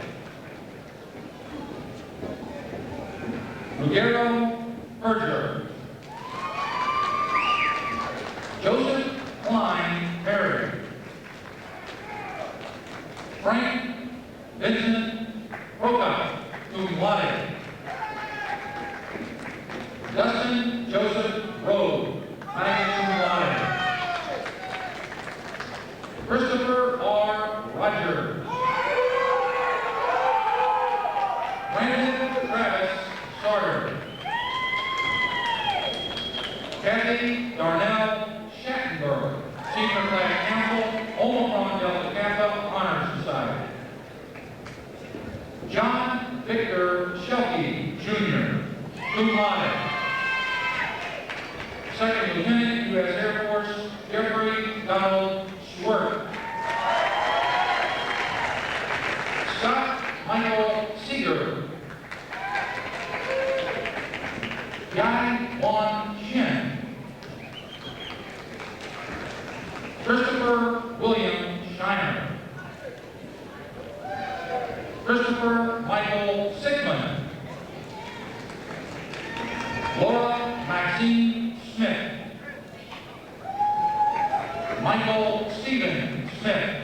Ruggiero Berger. Joseph Klein Perry. Frank Vincent Prokop, cum laude. Dustin Joseph Rowe, magna cum laude. Christopher R. Rogers. Brandon Travis Sarter. Kathy Darnell Schattenberg, Senior Class Council, Omicron Delta Kappa Honor Society. John Victor Shelkey, Jr., cum laude. Second Lieutenant U.S. Air Force, Jeffrey Donald Schwerk. Scott Michael Seeger. Guy Wan Shin. Christopher William Shiner. Christopher Michael Sigmund. Laura Maxine Smith. Michael Stephen Smith.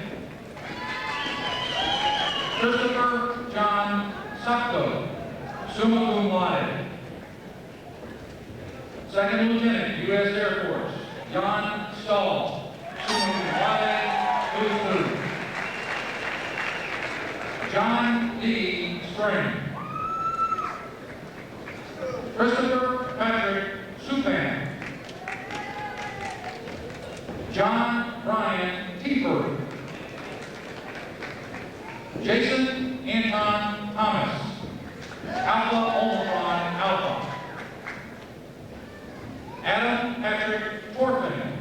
Christopher John Sacco, summa cum laude. Second Lieutenant, U.S. Air Force, John Stahl, summa cum laude, John D. Spring. Christopher Patrick Supan. Jason Anton Thomas, Alpha Omicron Alpha. Adam Patrick Torfin,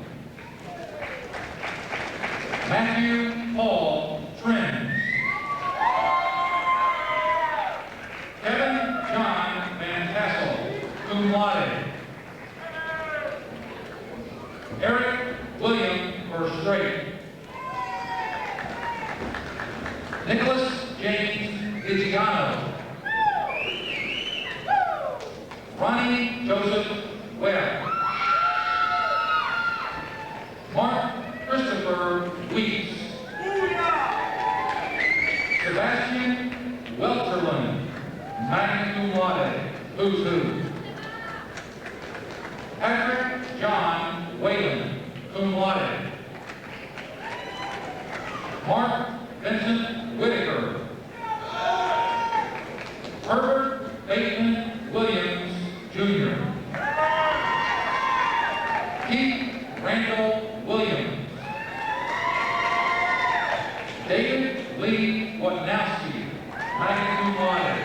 Matthew Paul Trins, Kevin John Van Tassel, cum laude. Eric William Verstrate, Nicholas James Giziano, Ronnie Joseph Webb, Mark Christopher Weeks, Sebastian Welterlin, magna cum laude, who's who. Patrick John Whalen, cum laude. Mark Vincent Whitaker, Herbert Bateman Williams, Jr., Keith Randall Williams, David Lee Wojnowski, magna cum laude.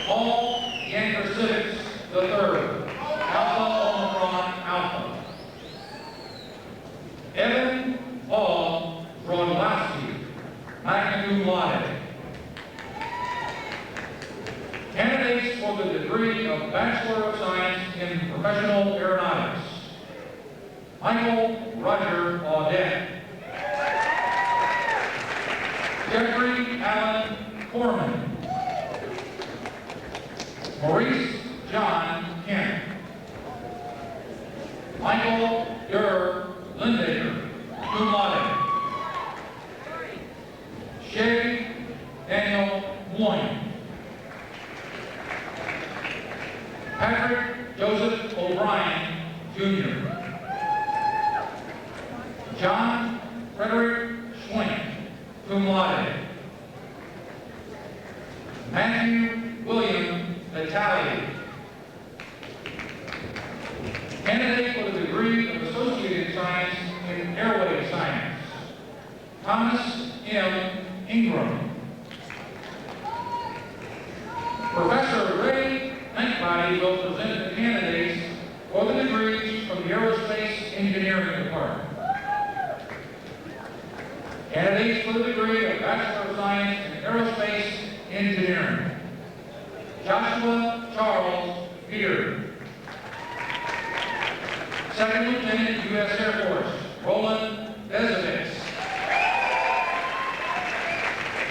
Paul Yankersiewicz III, Alpha Omicron Alpha. Evan Paul Brodlowski, magna cum laude. Candidates for the degree of Bachelor of Science in Professional Aeronautics: Michael Roger Audette, Jeffrey Allen Corman, Maurice John Kent, Michael Dur Lindaker, cum laude. Shay Daniel Moyne, Patrick Joseph O'Brien, Jr., John Frederick Schwenk, cum laude. Matthew William Vitale, candidate for the degree of Associated Science in Airway Science: Thomas M. Ingram. Professor Ray Mankbody will present the candidates for the degrees from the Aerospace Engineering Department. Candidates for the degree of Bachelor of Science in Aerospace Engineering: Joshua Charles Beard. Second Lieutenant, U.S. Air Force, Roland Bezovitz.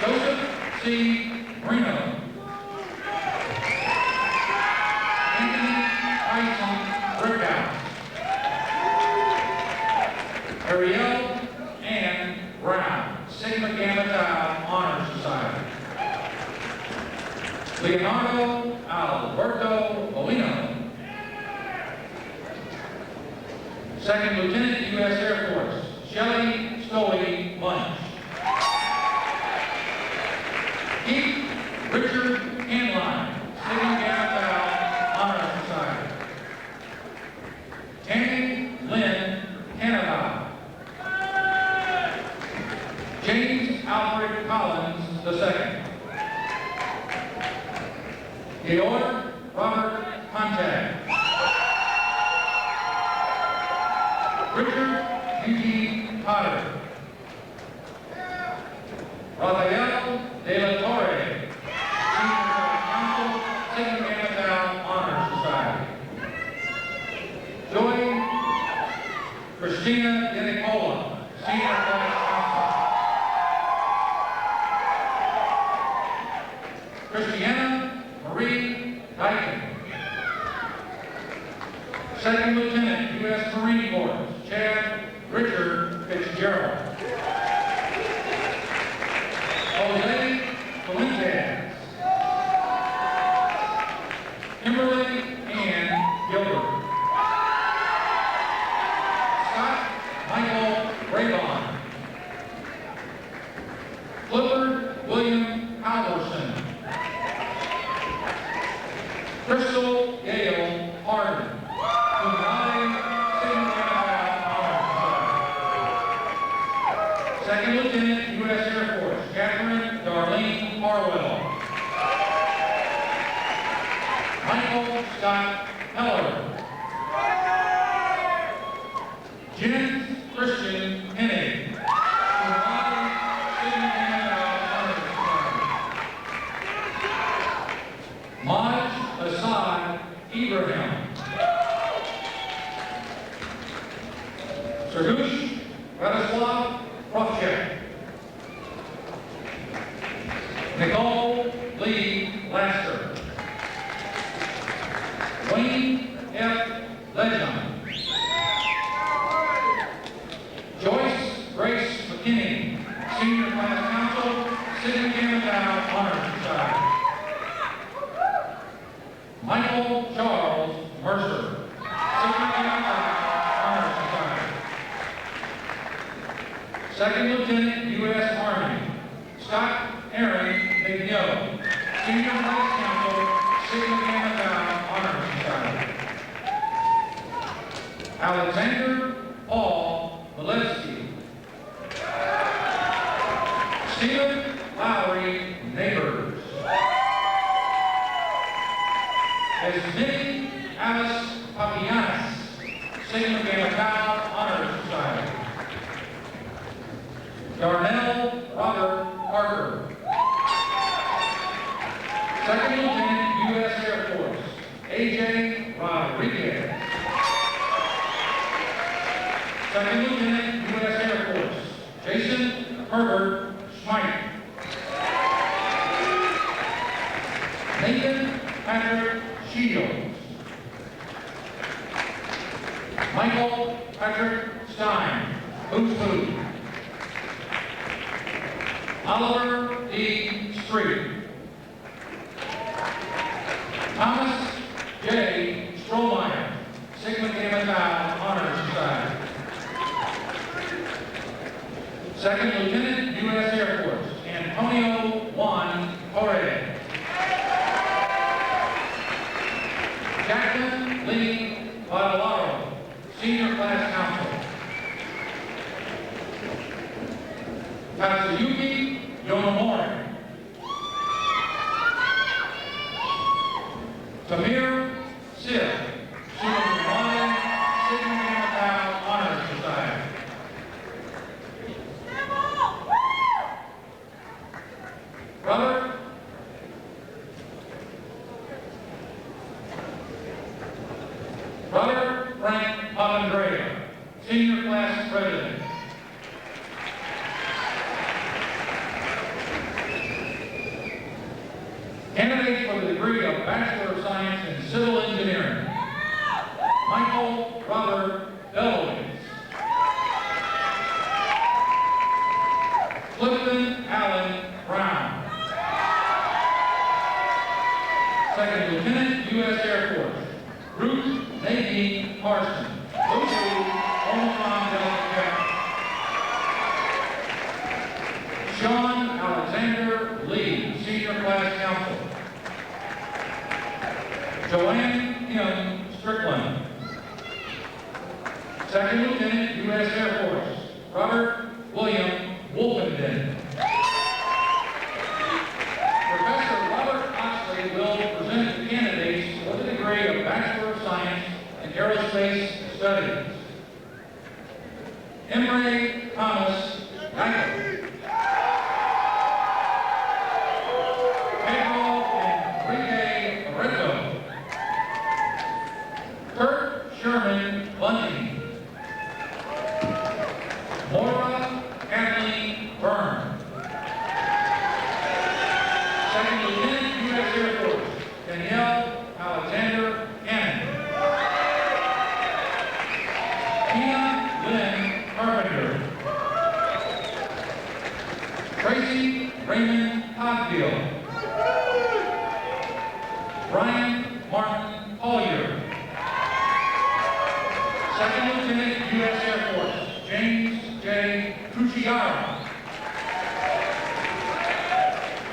Joseph C. Marino. Anthony Tyson Brickhouse. Ariel Ann Brown, Sigma Gamma Tau Honor Society. Leonardo Alberto Molino. Second Lieutenant, U.S. Air Force, Shelley Stoley Bunch. Keith Richard Hanline, Sigma Gamma Tau Honor Society. Tammy Lynn Canada. James Alfred Collins II. Georg Robert Contag. Richard Eugene Potter. Rafael De La Torre, Senior Counsel, Sigma Gamma Tau Honor Society. Joy Christina De Nicola, Senior Vice Counsel. Christiana Marie Dyken. Second Lieutenant, U.S. Marine Corps, Chad Richard Fitzgerald. Jose Fuentes. Kimberly Ann Gilbert. Scott Michael Raybon. Clifford William Halverson. Crystal Gail Harden. Cum laude, Sigma Gamma Tau Honor Society. Serdush Vladislav Kravchuk. Nicole Lee Laster. Wayne F. Legend. Joyce Grace McKinney, Senior Class Counsel, Sidney Campbell Honor Society. Michael Charles Mercer, Sidney Campbell Honor Society. Second Lieutenant U.S. Army, Scott Aaron McNeil, Senior Class Counsel, Sidney Campbell Honor Society. Alexander Paul Malevsky. Stephen Lowry Neighbors. Esme Alice Papianis, Sigma Gamma Tau Honor Society. Darnell Robert Parker. Second Lieutenant U.S. Air Force, A.J. Rodriguez. Second Lieutenant U.S. Air Force, Jason Herbert Schmeidt. Nathan Patrick Shields. Michael Patrick Stein, Who's Who. Oliver D. Street. Thomas J. Strohmeyer, Sigma Gamma Tau Honor Society. Second Lieutenant U.S. Air Force, Antonio Juan Torre. Jacqueline Lee Vadalaro, Senior Class Counsel. Tatsuyuki Yonomori. Tamir Sith, Sigma Gamma Tau Honor Society. Brother Frank Papandrea, Senior Class President. Candidates for the degree of Bachelor of Science in Civil Engineering. Michael Robert Deloise. Clifton Allen Brown. Second Lieutenant U.S. Air Force, Ruth Nadine Carson, Lucy Omicron Delta. Sean Alexander Lee, Senior Class Counsel. Joanne Kim Strickland. Second Lieutenant U.S. Air Force, Robert William Wolfenden. Professor Robert Oxley will present the candidates for the degree of Bachelor of Science in Aerospace Studies. Emory Thomas Geiger. Pedro Enrique Barreto. Kurt Sherman Bunting. Maura Kathleen Byrne. Second Lieutenant U.S. Air Force, Danielle Alexander Cannon. Tina Lynn Carpenter. Tracy Raymond Cogdill. Brian Martin Collier. Second Lieutenant U.S. Air Force, James J. Trucciara.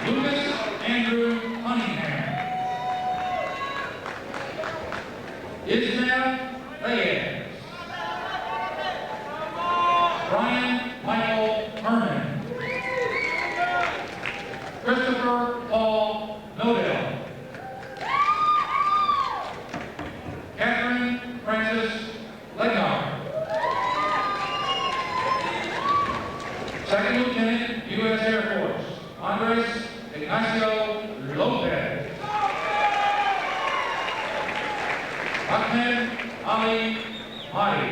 Lucas Andrew Cunningham. Ismael Reyes. Brian Michael Herman. Christopher Paul Nodell. Catherine Francis Legnar. Second Lieutenant U.S. Air Force, Andres Ignacio Lopez. Ahmed Ali Mahdi.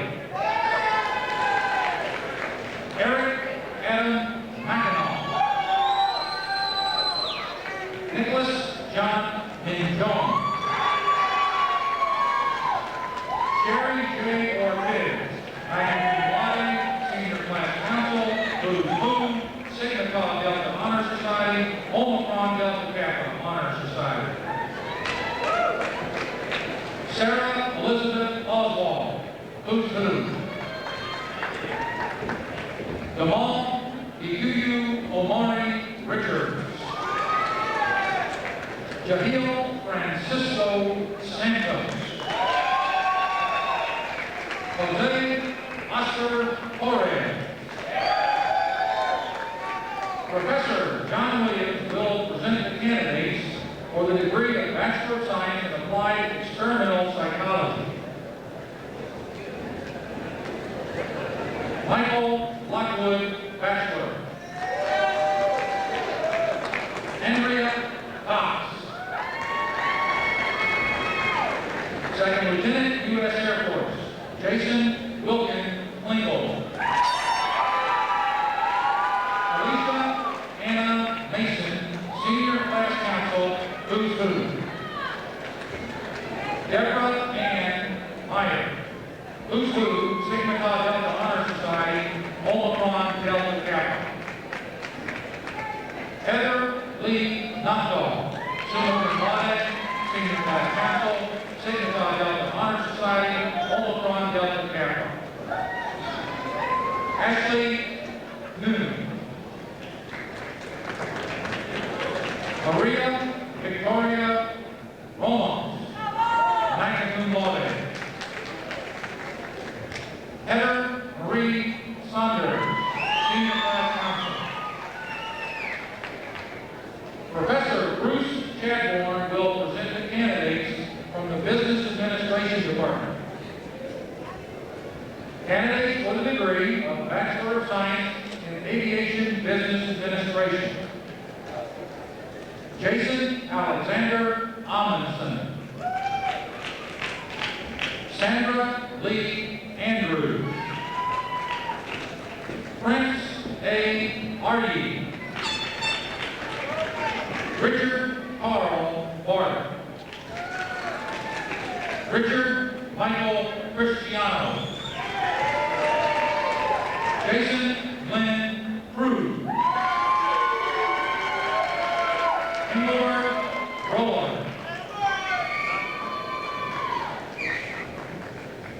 Eric Adam McEnall. Nicholas John Minjong. Sherry J. Ortiz, magna cum laude, senior class counsel, Booth Boone, Sigma Tau Delta Honor Society, Omicron Delta Kappa Honor Society. Sarah Elizabeth Oswald, Who's Who. Gamal Iyuyu Omari Richards. Jahil Francisco Santos. Jose Oscar Torres. Professor John Williams will present the candidates for the degree of Bachelor of Science in Applied Experimental Psychology. Michael Lockwood, Bachelor. Andrea Cox. Second Lieutenant, U.S. Air Force, Jason Wilkin Lingle. Alicia Anna Mason, Senior Class Counsel, Who's Who. Deborah Ann Meyer, Who's Who, Sigma Tau Delta Honor Society, Omicron Delta Kappa. Heather Lee Notdog, summa cum laude, Senior Class Counsel, Sigma Tau Delta Honor Society, Omicron Delta Kappa. Ashley Noon. Maria Victoria Ramos, magna cum laude. Heather Marie Saunders, Senior Class Counsel. Professor Bruce Chadbourne will present the candidates from the Business Administration Department. Candidates for the degree of Bachelor of Science in Aviation Business Administration. Jason Alexander Amundsen. Sandra Lee Andrews. Prince A. Artie. Richard Carl Barter. Richard Michael Cristiano. Jason Glenn Cruz. Ingvar Roller.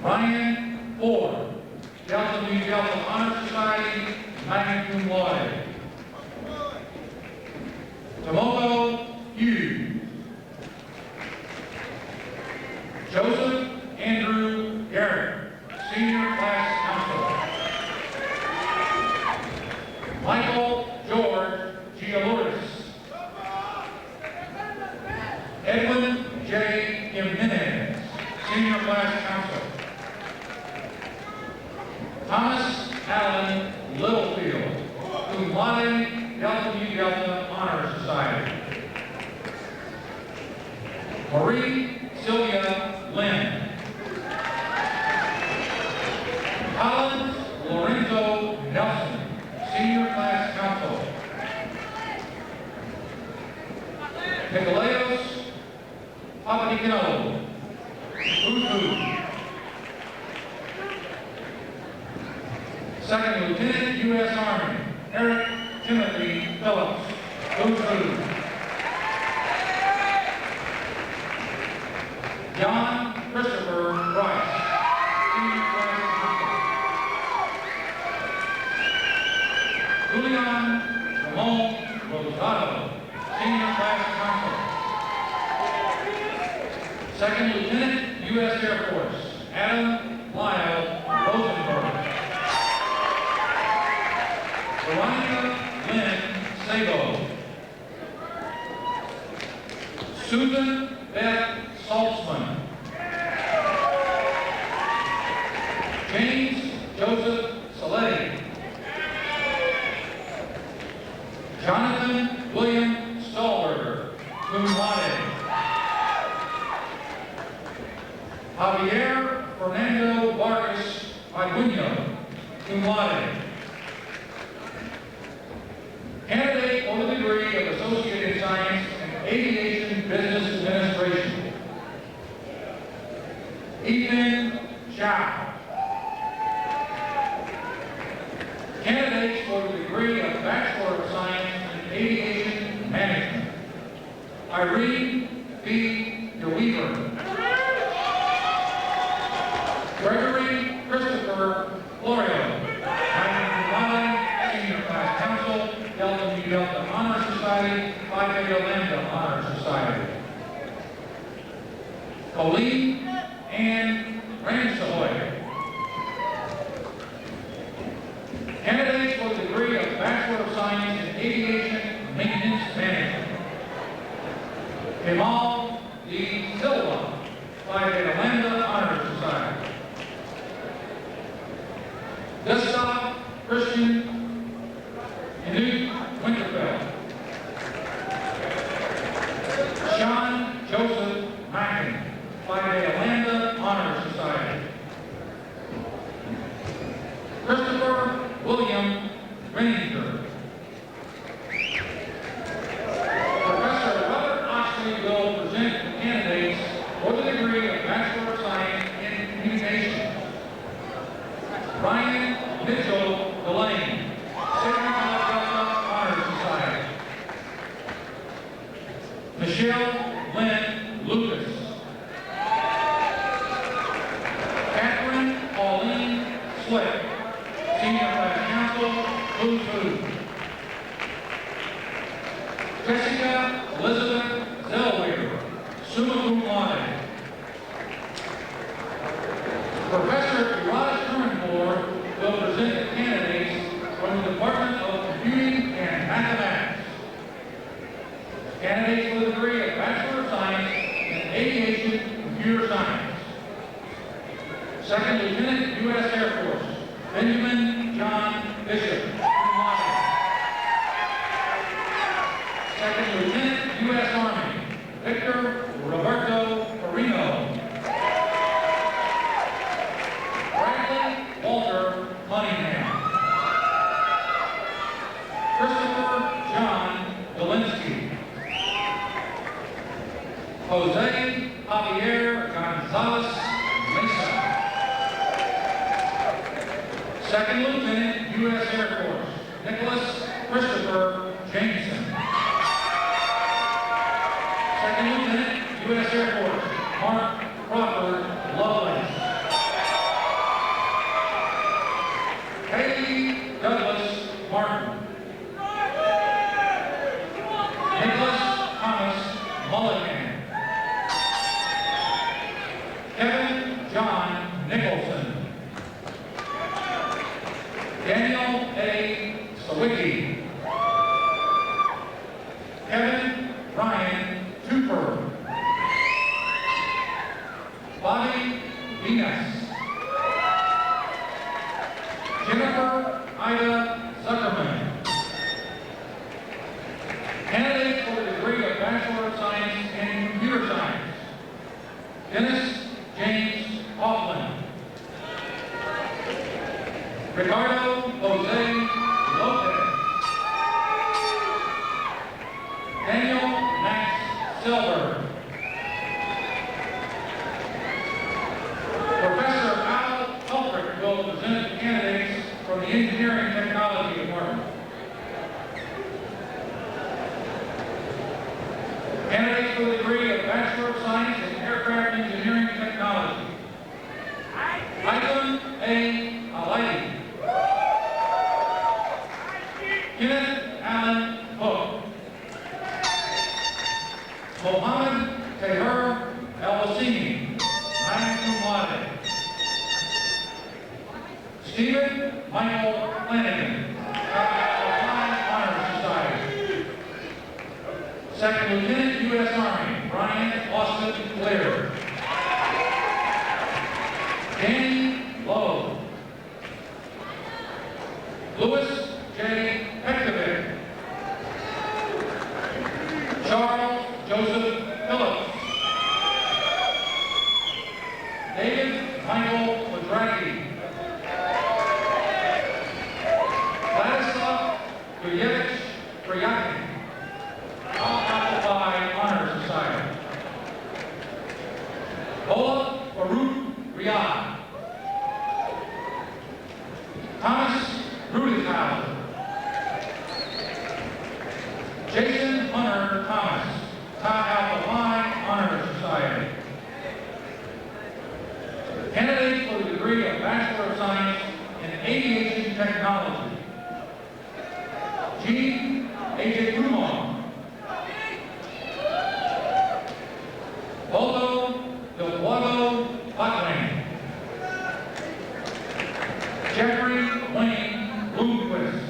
Ryan Ford, Delta Nu Delta Honor Society, magna cum laude. Tomoto Hughes. Joseph Andrew Garrett, Senior Class Counsel. Michael George Gialouris. Edwin J. Jimenez, Senior Class Counsel. Thomas Allen Littlefield, cum laude, Delta Nu Delta Honor Society. Marie Sylvia Lynn. Collins Lorenzo Nelson, Senior Class Counsel. Nicoleos Papadikino, Who's Who. Second Lieutenant, U.S. Army, Eric Timothy Phillips, Who's Who. John Christopher Price, Senior Class Counsel. Julian Ramon Rosado, Senior Class Counsel. Second Lieutenant, U.S. Air Force, Adam Lyle Rosenberg. Veronica Lynn Sabo. Susan Beth Saltzman. James Joseph Saletti. Jonathan William Stallberger, cum laude. Javier Fernando Vargas Arguino, cum laude. Ethan Zhao. Candidates for the degree of Bachelor of Science in Aviation Management. Irene B. DeWeaver. Gregory Christopher Florio. Senior Class Council, Delta Nu Delta Honor Society, Phi Beta Lambda Honor Society. Colleen Ann Ramsahoy. Candidates for the degree of Bachelor of Science in Aviation Maintenance Management. Kemal D. Silva, Phi Beta Lambda Honor Society. Gustav Christian Knut Winterfeld. Sean Joseph Mackin, Phi Beta Lambda Honor Society. Christopher William Renninger. Professor Robert Oxley will present the candidates for the degree of Bachelor of Science in Communications. Ryan Mitchell Delane, Sigma Delta Honor Society. Michelle Lynn Lucas. Catherine Pauline Slick, Senior Class Council, Who's Who. Jessica Elizabeth Zellweger, summa cum laude. Professor Raj Hermanpour will present the candidates from the Department of Computing and Mathematics. Candidates for the degree of Bachelor of Science in Aviation Computer Science. Second Lieutenant, U.S. Air Force, Benjamin John Bishop. Second Lieutenant, U.S. Army, Victor Roberto Perino. Bradley Walter Cunningham. Christopher John Dolinsky. Jose Javier Gonzalez Mesa. Second Lieutenant, U.S. Air Force, Nicholas Christopher Jameson. Second Lieutenant, U.S. Air Force, Mark Crawford Lovelace. Haley Douglas Martin. Nicholas Thomas Mulligan. Kevin John Nicholson. Daniel A. Sawicki. Kevin Ryan Tupper. Bobby Venus. Jennifer Ida Zuckerman. Candidates for the degree of Bachelor of Science in Computer Science. Dennis James Hoffman. Ricardo Jose Lopez. Daniel Max Silver. Professor Al Helfrich will present the candidates from the Engineering Technology Department. Candidates for the degree of Bachelor of Science in Aircraft Engineering Technology. Ivan A. Alay. Kenneth Allen Hook. Mohammed Tahir El-Wassimi, magna cum laude. Stephen Michael Flanagan, Applied Honor Society. Second Lieutenant, U.S. Army, Brian Austin Clear. Danny Lowe. Louis J. Pektovic. Charles Joseph Phillips. David Michael Wadraki. Vladislav Guyevich Priyakin, Alpha Honor Society. Ola Baruch beyond. Thomas Rudishauser. Jason Hunter Thomas, Tau Alpha Phi Honor Society. Candidate for the degree of Bachelor of Science in Aviation Technology. Jean A.J. Kumar. Voldo Del Fuego Butling. Jeffrey Wayne Bloomquist.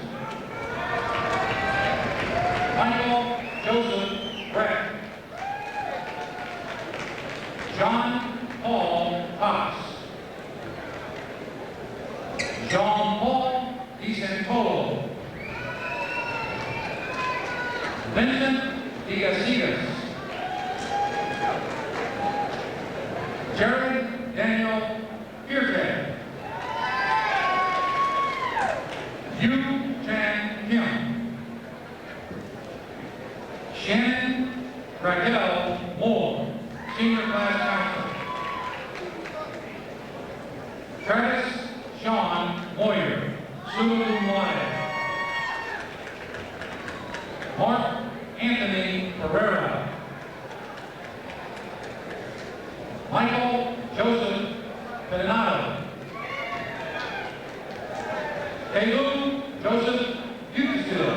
Michael Joseph Brett. John Paul Cox. Jean-Paul DiCentolo. Vincent Diacidas. Jared Daniel Pierre. Yu Chan Kim. Shannon Raquel Moore, Senior Class Counselor. Travis Sean Moyer, summa cum laude. Mark Anthony Pereira. Michael Joseph Penato. Telu Joseph Ducastillo.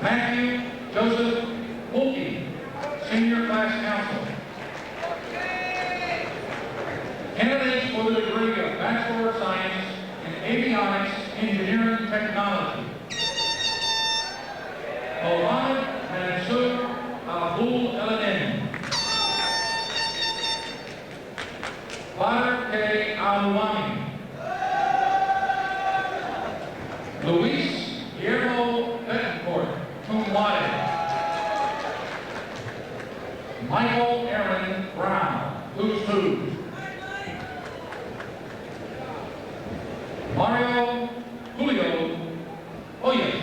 Matthew Joseph Wilkie, Senior Class Counselor. Candidates for the degree of Bachelor of Science in Avionics Engineering Technology. Mohammed Mansour Abdul Eladin. Badr K. Alwani. Luis Guillermo Betancourt, cum laude. Michael Aaron Brown, who's who. Mario Julio Hoyas.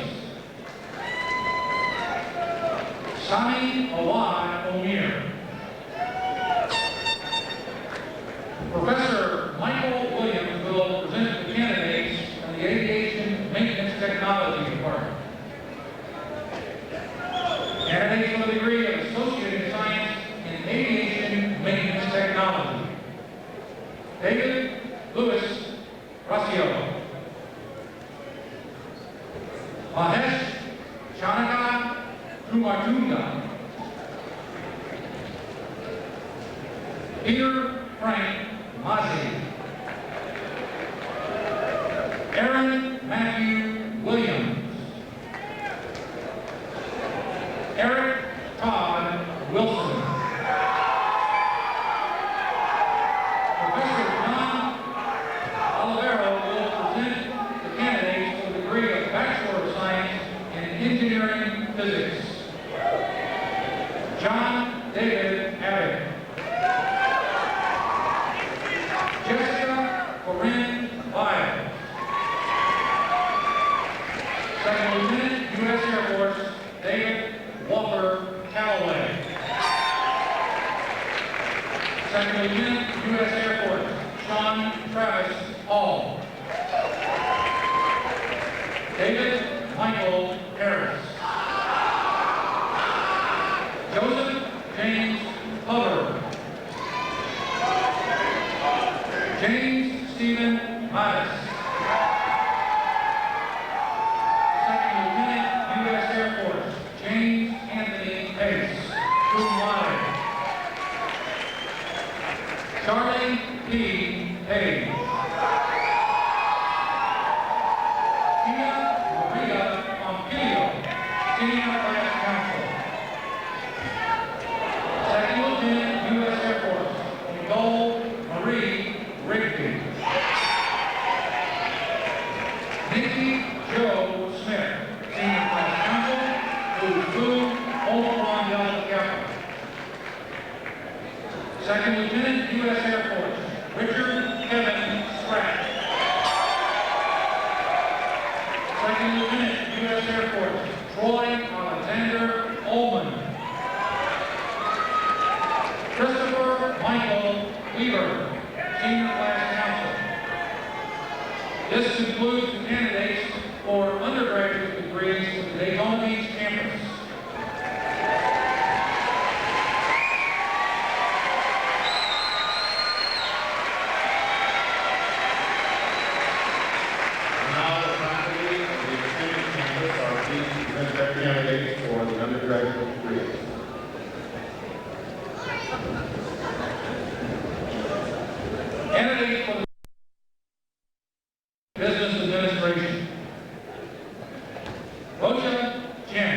Sami Awad Omir. Professor Michael Williams will present the candidates from the Aviation Maintenance Technology Department. Candidates for the degree of Associate in Science in Aviation Maintenance Technology. David Louis Rossio. Mahesh Chanaka Kumatunga. Peter Frank Mazzi. Aaron Matthew Williams. Eric Todd Wilson. Professor John Olivero will present the candidates for the degree of Bachelor of Science in Engineering Physics. John David Abbott. Jessica Corinne Lyle. Second Lieutenant, U.S. Air Force, David Walker Calloway. Second Lieutenant, U.S. Air Force, Sean Travis Hall. David Michael Harris. Joseph James Hubbard. James Stephen Mattis. Second Lieutenant, U.S. Air Force, James Anthony Pace, cum laude. Charlie P. Page. Tia Maria Pompilio, Senior Class Counselor. Second Lieutenant, U.S. Air Force, Nicole Marie Rigby. Nikki Joe Smith, Senior Class Counsel, who's Blue Omicron Delta Kappa. Second Lieutenant, U.S. Air Force, Richard Kevin Spratt. Second Lieutenant, U.S. Air Force, Troy Alexander Greenberg, Senior Class Counsel. This includes the candidates for undergraduate degrees from the Daytona Beach campus. Now, the faculty of the extended campus are pleased to present their candidates for the undergraduate degrees. Candidates for Business Administration. Rocha Chen.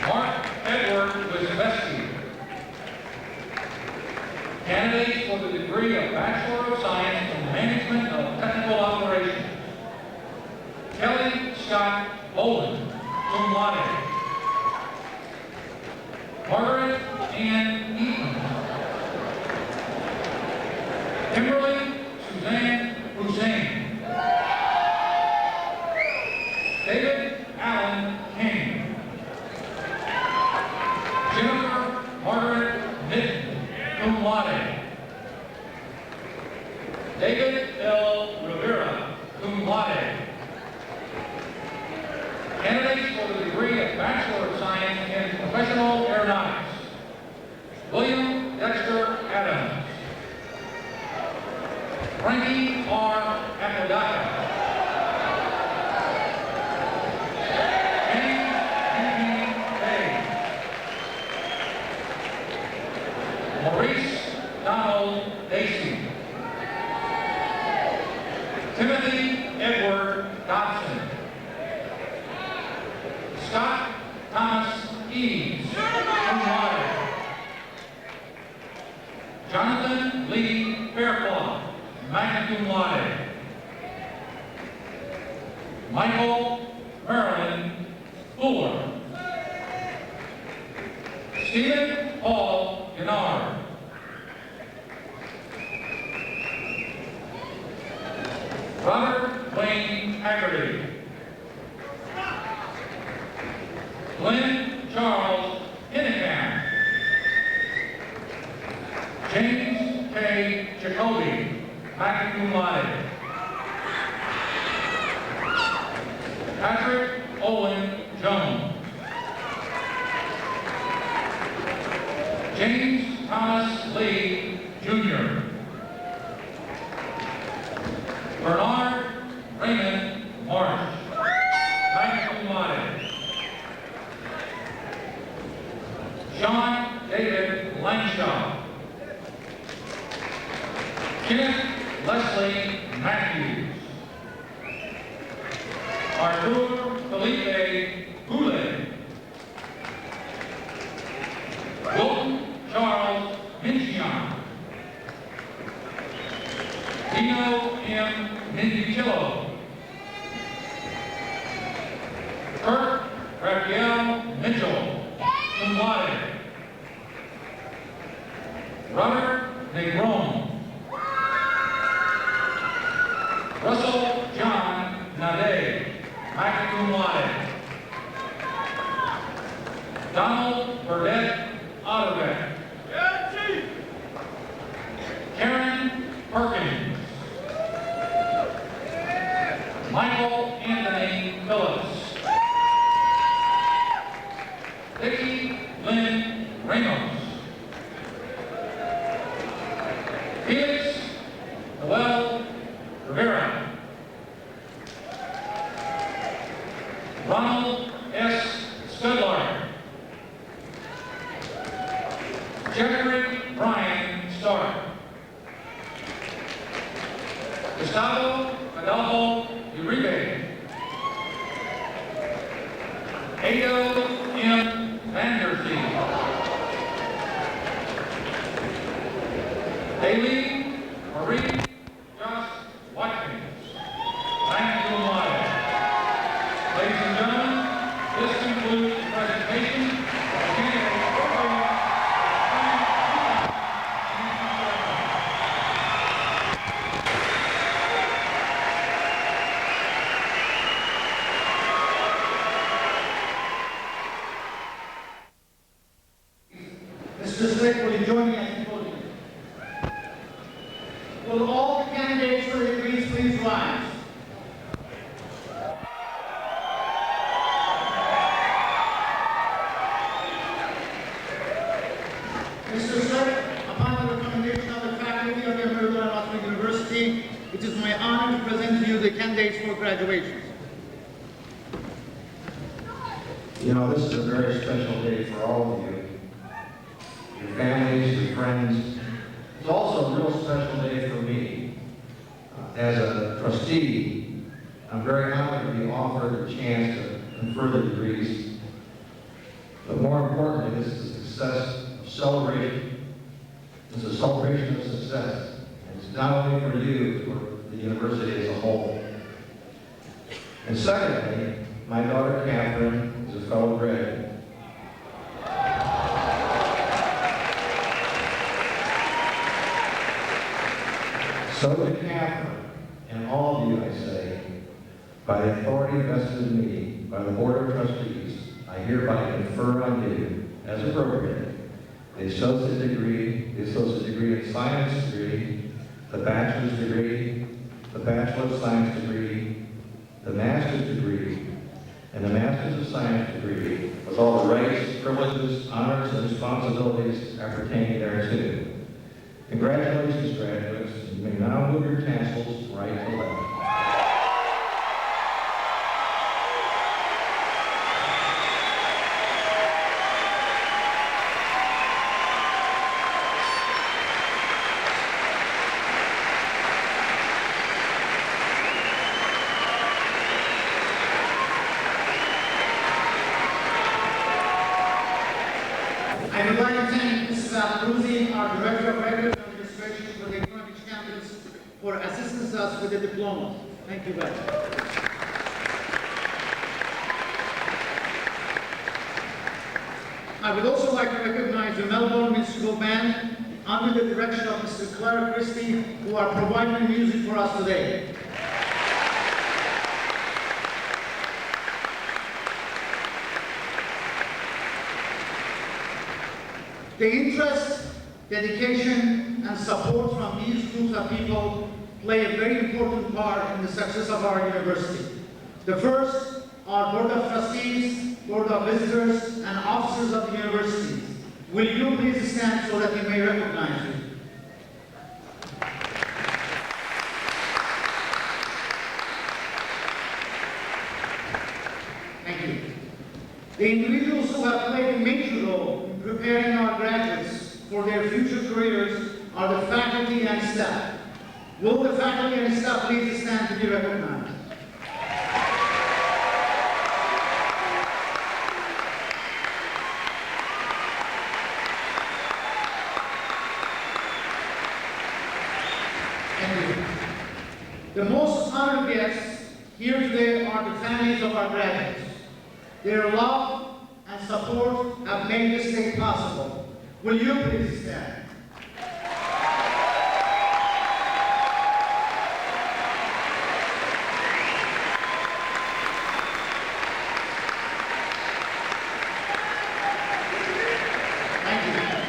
Mark Edward Wisbeski. Candidates for the degree of Bachelor of Science in Management of Technical Operations. Kelly Scott Boland, cum laude. Margaret Ann Eaton. Kimberly Suzanne Hussein. David Allen King. Jennifer Margaret Mitton, cum laude. David L. Rivera, cum laude. Candidates for the degree of Bachelor of Science in Professional Aeronautics. William Dexter Adams. Frankie R. Apodaca. James Eugene Day. Maurice Donald Dacey. Timothy Edward Dodson. Scott Thomas Eaves, cum laude. Jonathan Lee Fairclough, magna cum laude. Michael Marilyn Fuller. Stephen Paul Gennard. Robert Wayne Haggerty. Glenn Charles Hinnicam. James K. Jacoby, magna cum laude. Patrick Owen Jones. James Thomas Lee, Jr. Bernard Raymond Marsh, magna cum laude. John David Langshaw. Kenneth Leslie Matthews. Arthur Felipe Goulet. Wilton Charles Mincion. Dino M. Mendicillo. Kirk Raphael Mitchell, cum laude. Robert Negron. Russell John Nade, magna cum laude. Donald Burdette Otterbeck. Karen Perkins. Michael Anthony Phillips. Vicki Lynn Ramos. Felix Noel Rivera. Ronald S. Scudlar. Jeffrey Brian Stark. Gustavo Adolfo Uribe. Ado M. Vanderzee. Haley Marie Joss Watkins, magna cum laude. Ladies and gentlemen, this concludes the presentation of the candidates for The Mr. Slick, will you join me at the podium? Will all the candidates for the degrees please rise? Mr. Slick, upon the recommendation of the faculty of Daytona University, it is my honor to present to you the candidates for graduation. You know, this is a very special day for all of you, your families, your friends. It's also a real special day for me. As a trustee, I'm very honored to be offered a chance to confer the degrees. But more importantly, this is a success of celebration. It's a celebration of success. And it's not only for you, but for the university as a whole. And secondly, my daughter Catherine is a fellow grad. So to Catherine and all of you, I say, by the authority vested in me by the Board of Trustees, I hereby confer on you, as appropriate, the associate degree in science degree, the bachelor's degree, the Bachelor of Science degree, the master's degree, and the Master's of Science degree, with all the rights, privileges, honors, and responsibilities appertaining thereto. Congratulations, graduates. You may now move your tassels right to left. I would like to thank Mrs. Albruzzi, our Director of Regular Administration for the Economics Campus, for assisting us with the diploma. Thank you very much. I would also like to recognize the Melbourne Musical Band under the direction of Mr. Claire Christie, who are providing music for us today. The interest, dedication, and support from these groups of people play a very important part in the success of our university. The first, our Board of Trustees, Board of Visitors, and officers of the university. Will you please stand so that we may recognize you? Thank you. The individuals who have played a major role in preparing our graduates for their future careers are the faculty and staff. Will the faculty and staff please stand to be recognized? Thank you. The most honored guests here today are the families of our graduates. Their love and support have made this day possible. Will you please stand? Thank you.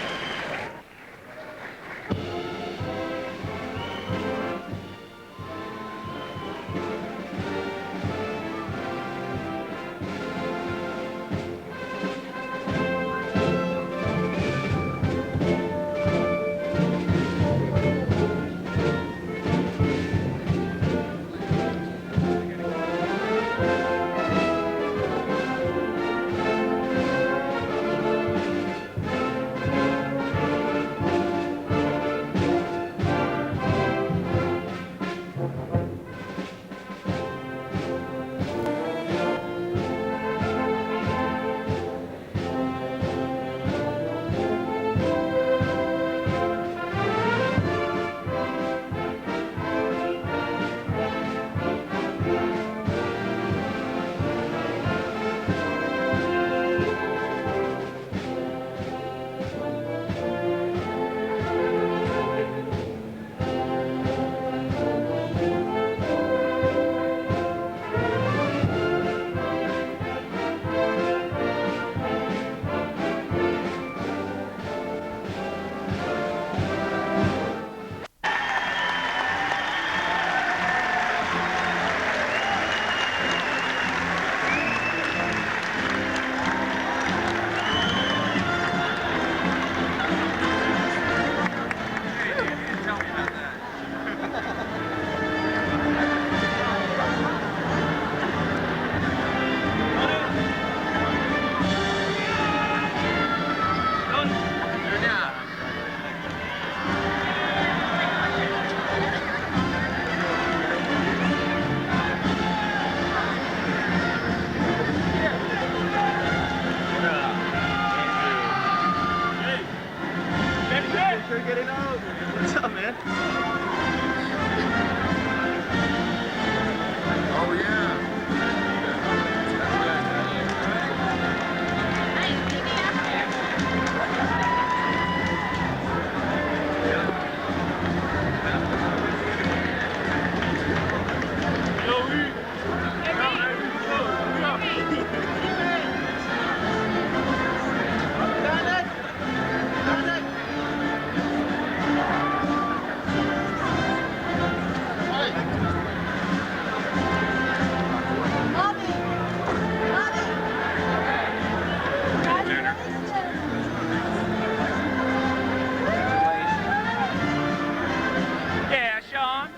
What's up, man? Oh, yeah. Yeah, Sean.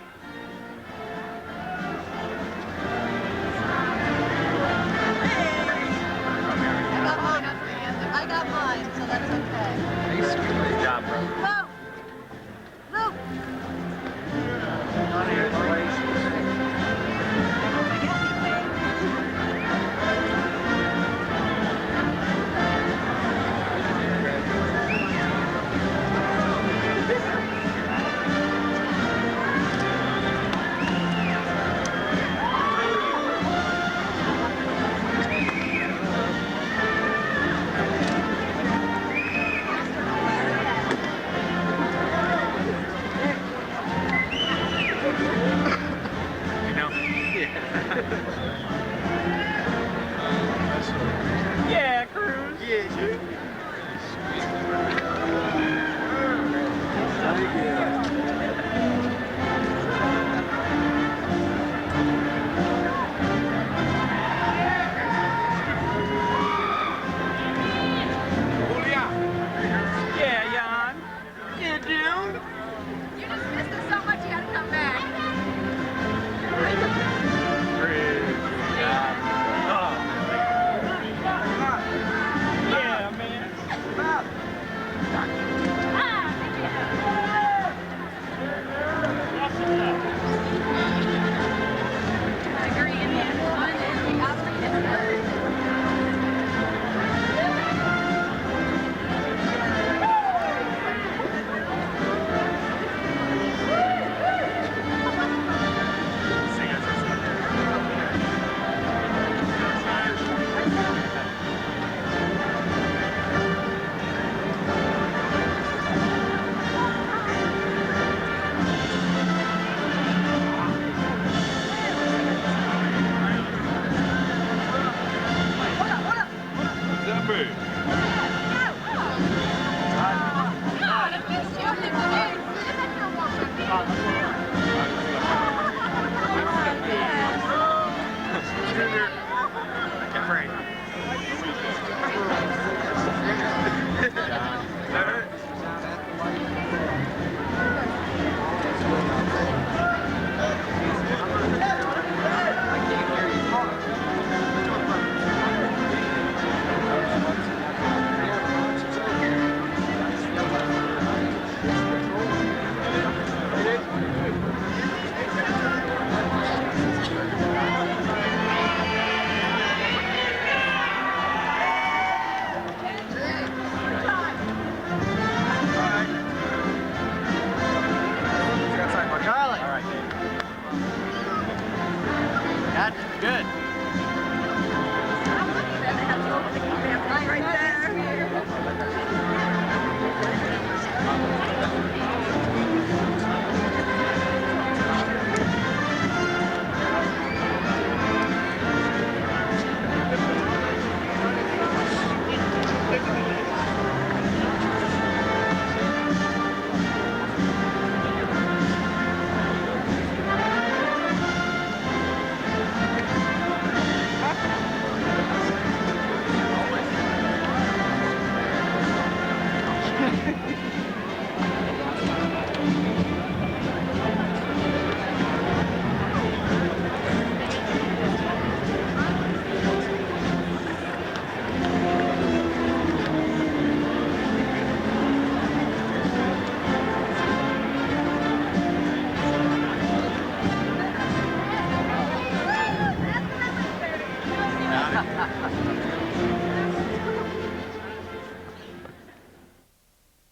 I got mine, so that's okay. Good job, bro. Luke! Luke! Yeah, Cruz. Yeah, dude. Yeah, Jan. Yeah, dude. You just missed us so much, you gotta come back. Yeah, man.